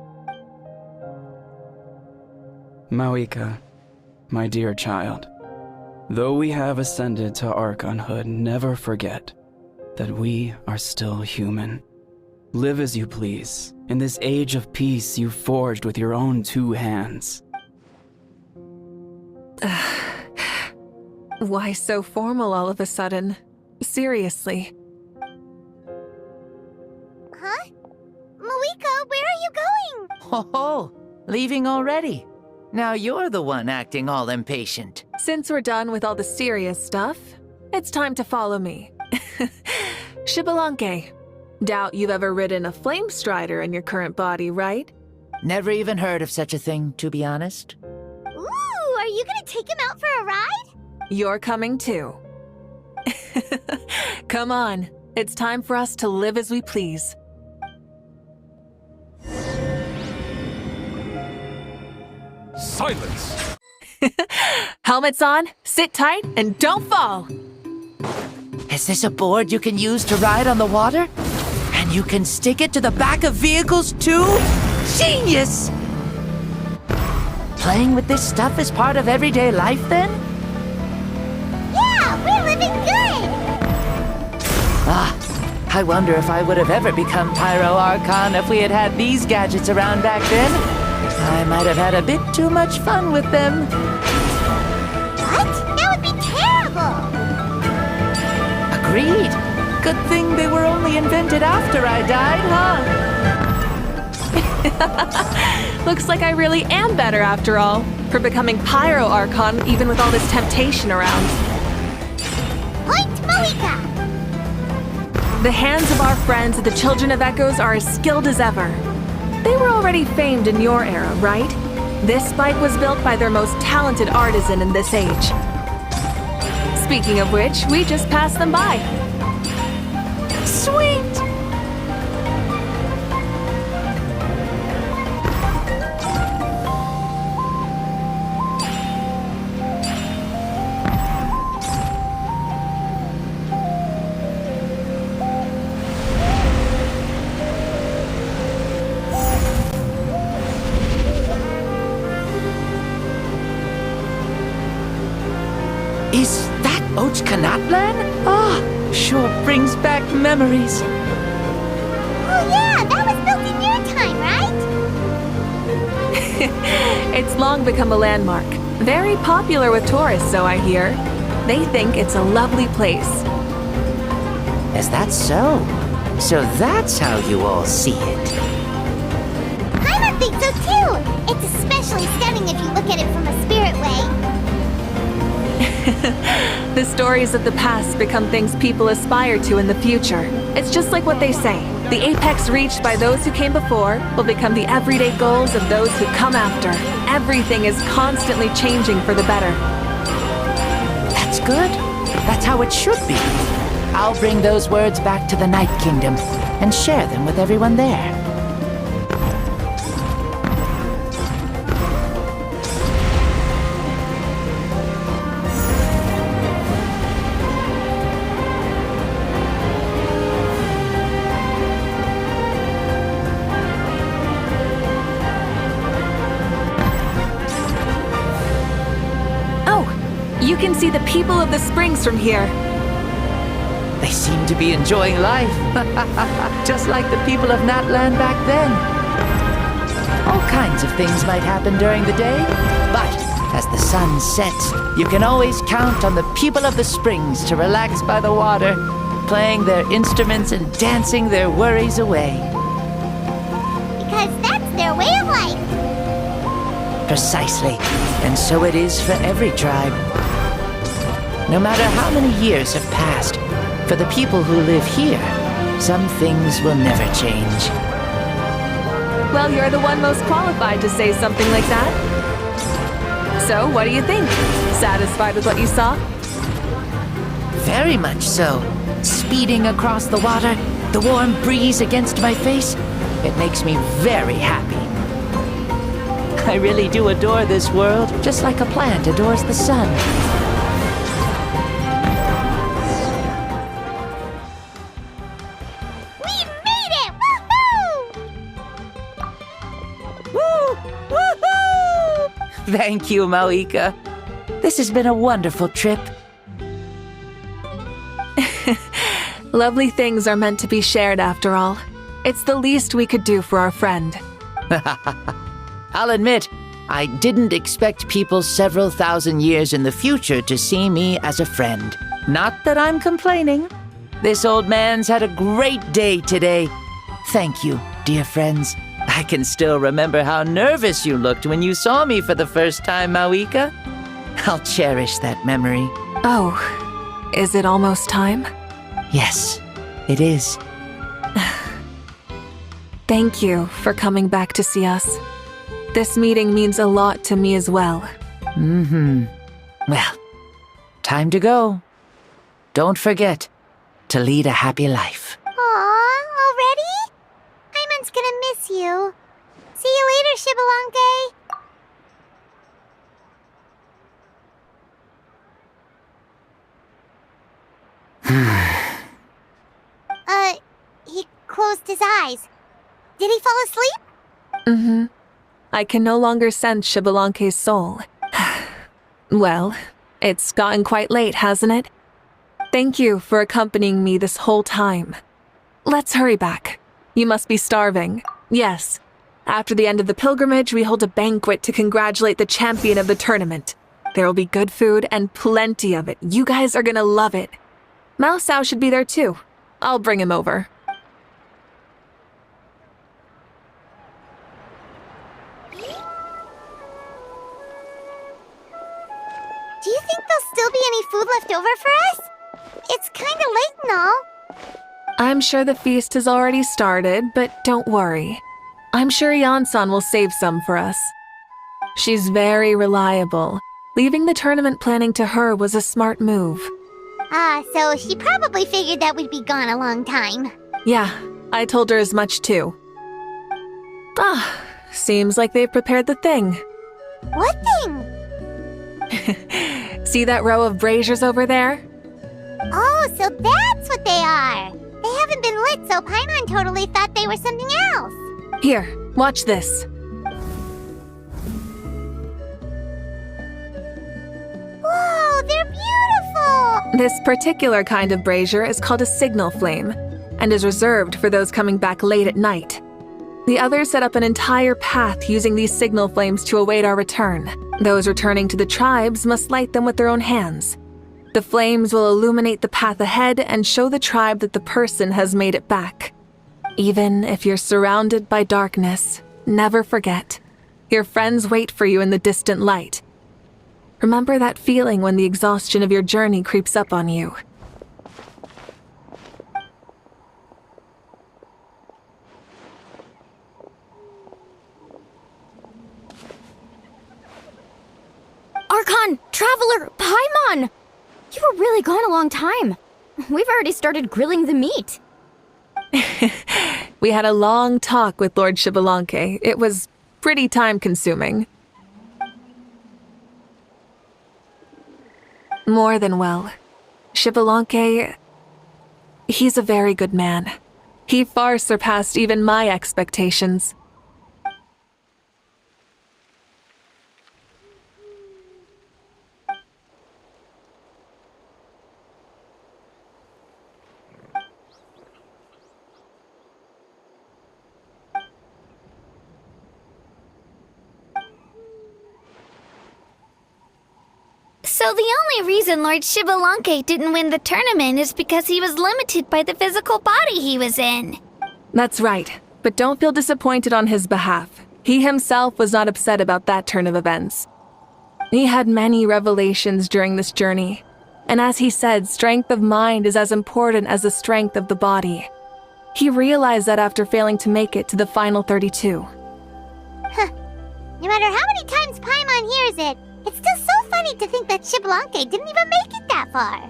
Mawika, my dear child, though we have ascended to Archonhood, never forget that we are still human. Live as you please, in this age of peace you forged with your own 2 hands. Why so formal all of a sudden? Seriously. Huh? Malika, where are you going? Ho, leaving already. Now you're the one acting all impatient. Since we're done with all the serious stuff, it's time to follow me. Xbalanque. Doubt you've ever ridden a flame strider in your current body, right? Never even heard of such a thing, to be honest. Ooh, are you gonna take him out for a ride? You're coming too. Come on, it's time for us to live as we please. Silence! Helmets on, sit tight, and don't fall! Is this a board you can use to ride on the water? And you can stick it to the back of vehicles too? Genius! Playing with this stuff is part of everyday life then? Yeah, we're living good! I wonder if I would have ever become Pyro Archon if we had had these gadgets around back then. I might have had a bit too much fun with them. What? That would be terrible! Agreed. Good thing they were only invented after I died, huh? Looks like I really am better after all, for becoming Pyro Archon even with all this temptation around. Point Malika! The hands of our friends at the Children of Echoes are as skilled as ever. They were already famed in your era, right? This bike was built by their most talented artisan in this age. Speaking of which, we just passed them by. Sweet! Is that Ochkanatlan? Sure brings back memories. Oh yeah, that was built in your time, right? It's long become a landmark. Very popular with tourists, so I hear. They think it's a lovely place. Is that so? So that's how you all see it. Paimon thinks so too! It's especially stunning if you look at it from a spirit way. The stories of the past become things people aspire to in the future. It's just like what they say. The apex reached by those who came before will become the everyday goals of those who come after. Everything is constantly changing for the better. That's good. That's how it should be. I'll bring those words back to the Night Kingdom and share them with everyone there. You can see the people of the springs from here. They seem to be enjoying life. Just like the people of Natland back then. All kinds of things might happen during the day, but as the sun sets, you can always count on the people of the springs to relax by the water, playing their instruments and dancing their worries away. Because that's their way of life. Precisely. And so it is for every tribe. No matter how many years have passed, for the people who live here, some things will never change. Well, you're the one most qualified to say something like that. So, what do you think? Satisfied with what you saw? Very much so. Speeding across the water, the warm breeze against my face, it makes me very happy. I really do adore this world, just like a plant adores the sun. We made it! Woohoo! Woo! Woohoo! Thank you, Malika. This has been a wonderful trip. Lovely things are meant to be shared after all. It's the least we could do for our friend. I'll admit, I didn't expect people several thousand years in the future to see me as a friend. Not that I'm complaining. This old man's had a great day today. Thank you, dear friends. I can still remember how nervous you looked when you saw me for the first time, Mawika. I'll cherish that memory. Oh, is it almost time? Yes, it is. Thank you for coming back to see us. This meeting means a lot to me as well. Well, time to go. Don't forget to lead a happy life. Aw, already? Paimon's gonna miss you. See you later, Shibalonke. He closed his eyes. Did he fall asleep? I can no longer sense Shibalonke's soul. Well, it's gotten quite late, hasn't it? Thank you for accompanying me this whole time. Let's hurry back. You must be starving. Yes. After the end of the pilgrimage, we hold a banquet to congratulate the champion of the tournament. There will be good food and plenty of it. You guys are gonna love it. Mao Sao should be there too. I'll bring him over. Do you think there'll still be any food left over for us? It's kinda late and all. I'm sure the feast has already started, but don't worry. I'm sure Yan-san will save some for us. She's very reliable. Leaving the tournament planning to her was a smart move. So she probably figured that we'd be gone a long time. Yeah, I told her as much too. Seems like they've prepared the thing. What thing? See that row of braziers over there? Oh, so that's what they are. They haven't been lit, so Paimon totally thought they were something else. Here, watch this. Whoa, they're beautiful! This particular kind of brazier is called a signal flame, and is reserved for those coming back late at night. The others set up an entire path using these signal flames to await our return. Those returning to the tribes must light them with their own hands. The flames will illuminate the path ahead and show the tribe that the person has made it back. Even if you're surrounded by darkness, never forget. Your friends wait for you in the distant light. Remember that feeling when the exhaustion of your journey creeps up on you. Archon! Traveler! Paimon! You were really gone a long time. We've already started grilling the meat. We had a long talk with Lord Shibalonke. It was pretty time-consuming. More than well. Shibalonke, he's a very good man. He far surpassed even my expectations. So the only reason Lord Shibalonke didn't win the tournament is because he was limited by the physical body he was in. That's right, but don't feel disappointed on his behalf. He himself was not upset about that turn of events. He had many revelations during this journey, and as he said, strength of mind is as important as the strength of the body. He realized that after failing to make it to the final 32. No matter how many times Paimon hears it, it's still so funny to think that Shibalonke didn't even make it that far.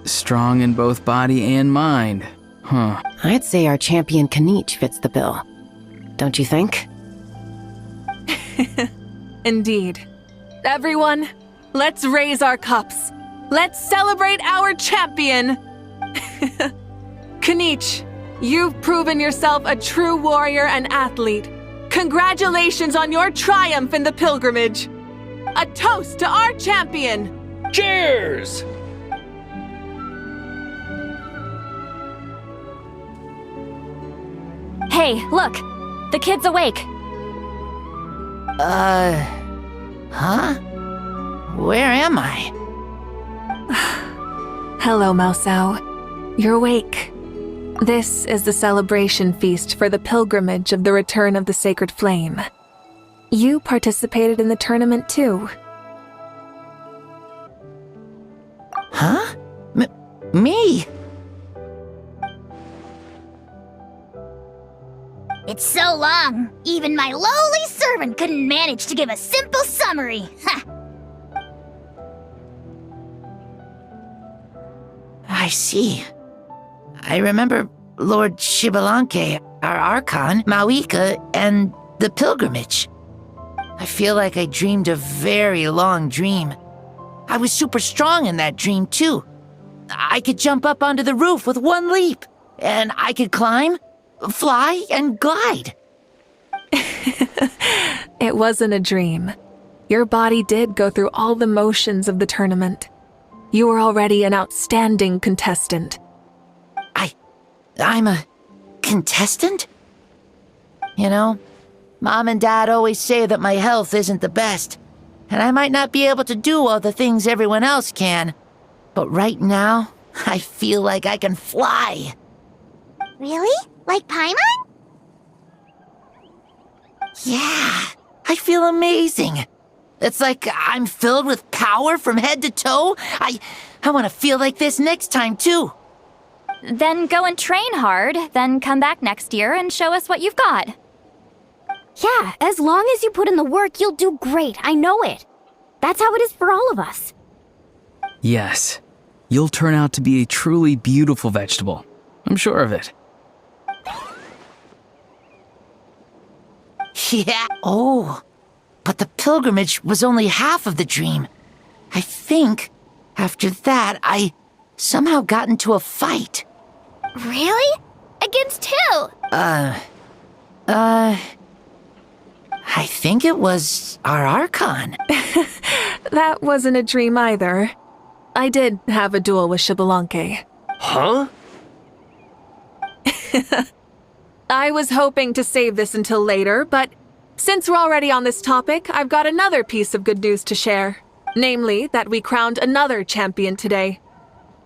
Strong in both body and mind. Huh. I'd say our champion Kanich fits the bill. Don't you think? Indeed. Everyone, let's raise our cups. Let's celebrate our champion! Kanich, you've proven yourself a true warrior and athlete. Congratulations on your triumph in the pilgrimage. A toast to our champion! Cheers! Hey, look! The kid's awake. Huh? Where am I? Hello, Mausau. You're awake. This is the celebration feast for the pilgrimage of the return of the sacred flame. You participated in the tournament too. Huh? Me? It's so long, even my lowly servant couldn't manage to give a simple summary. Ha! I see. I remember Lord Shibalanke, our Archon, Mauika, and the pilgrimage. I feel like I dreamed a very long dream. I was super strong in that dream, too. I could jump up onto the roof with one leap, and I could climb, fly, and glide. It wasn't a dream. Your body did go through all the motions of the tournament. You were already an outstanding contestant. I'm a contestant? You know, Mom and Dad always say that my health isn't the best, and I might not be able to do all the things everyone else can. But right now, I feel like I can fly. Really? Like Paimon? Yeah, I feel amazing. It's like I'm filled with power from head to toe. I want to feel like this next time, too. Then go and train hard, then come back next year and show us what you've got. Yeah, as long as you put in the work, you'll do great. I know it. That's how it is for all of us. Yes. You'll turn out to be a truly beautiful vegetable. I'm sure of it. Yeah. Oh, but the pilgrimage was only half of the dream. I think after that, I somehow got into a fight. Really? Against who? I think it was our Archon. That wasn't a dream either. I did have a duel with Shibalanke. Huh? I was hoping to save this until later, but since we're already on this topic, I've got another piece of good news to share. Namely, that we crowned another champion today.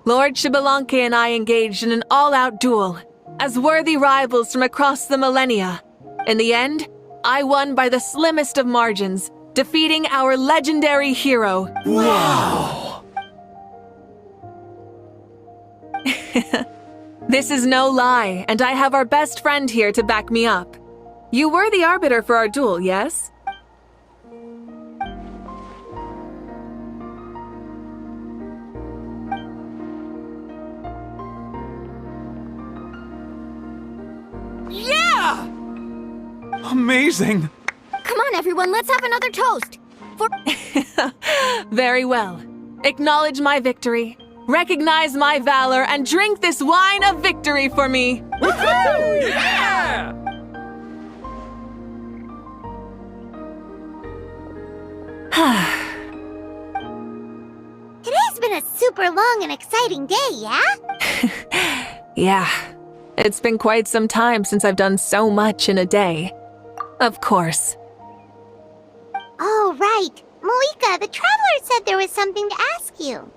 Lord Shibalanke and I engaged in an all-out duel, as worthy rivals from across the millennia. In the end, I won by the slimmest of margins, defeating our legendary hero. Wow! This is no lie, and I have our best friend here to back me up. You were the arbiter for our duel, yes? Yeah! Amazing! Come on, everyone, let's have another toast. Very well. Acknowledge my victory, recognize my valor, and drink this wine of victory for me. Woohoo! Yeah! Today's been a super long and exciting day, yeah? Yeah, it's been quite some time since I've done so much in a day. Of course. Oh, right. Malika, the Traveler said there was something to ask you.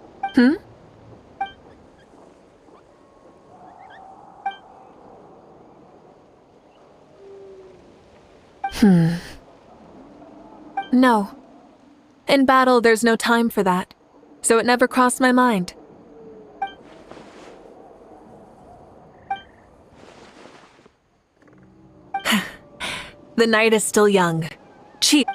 No. In battle, there's no time for that, so it never crossed my mind. The night is still young. Cheap.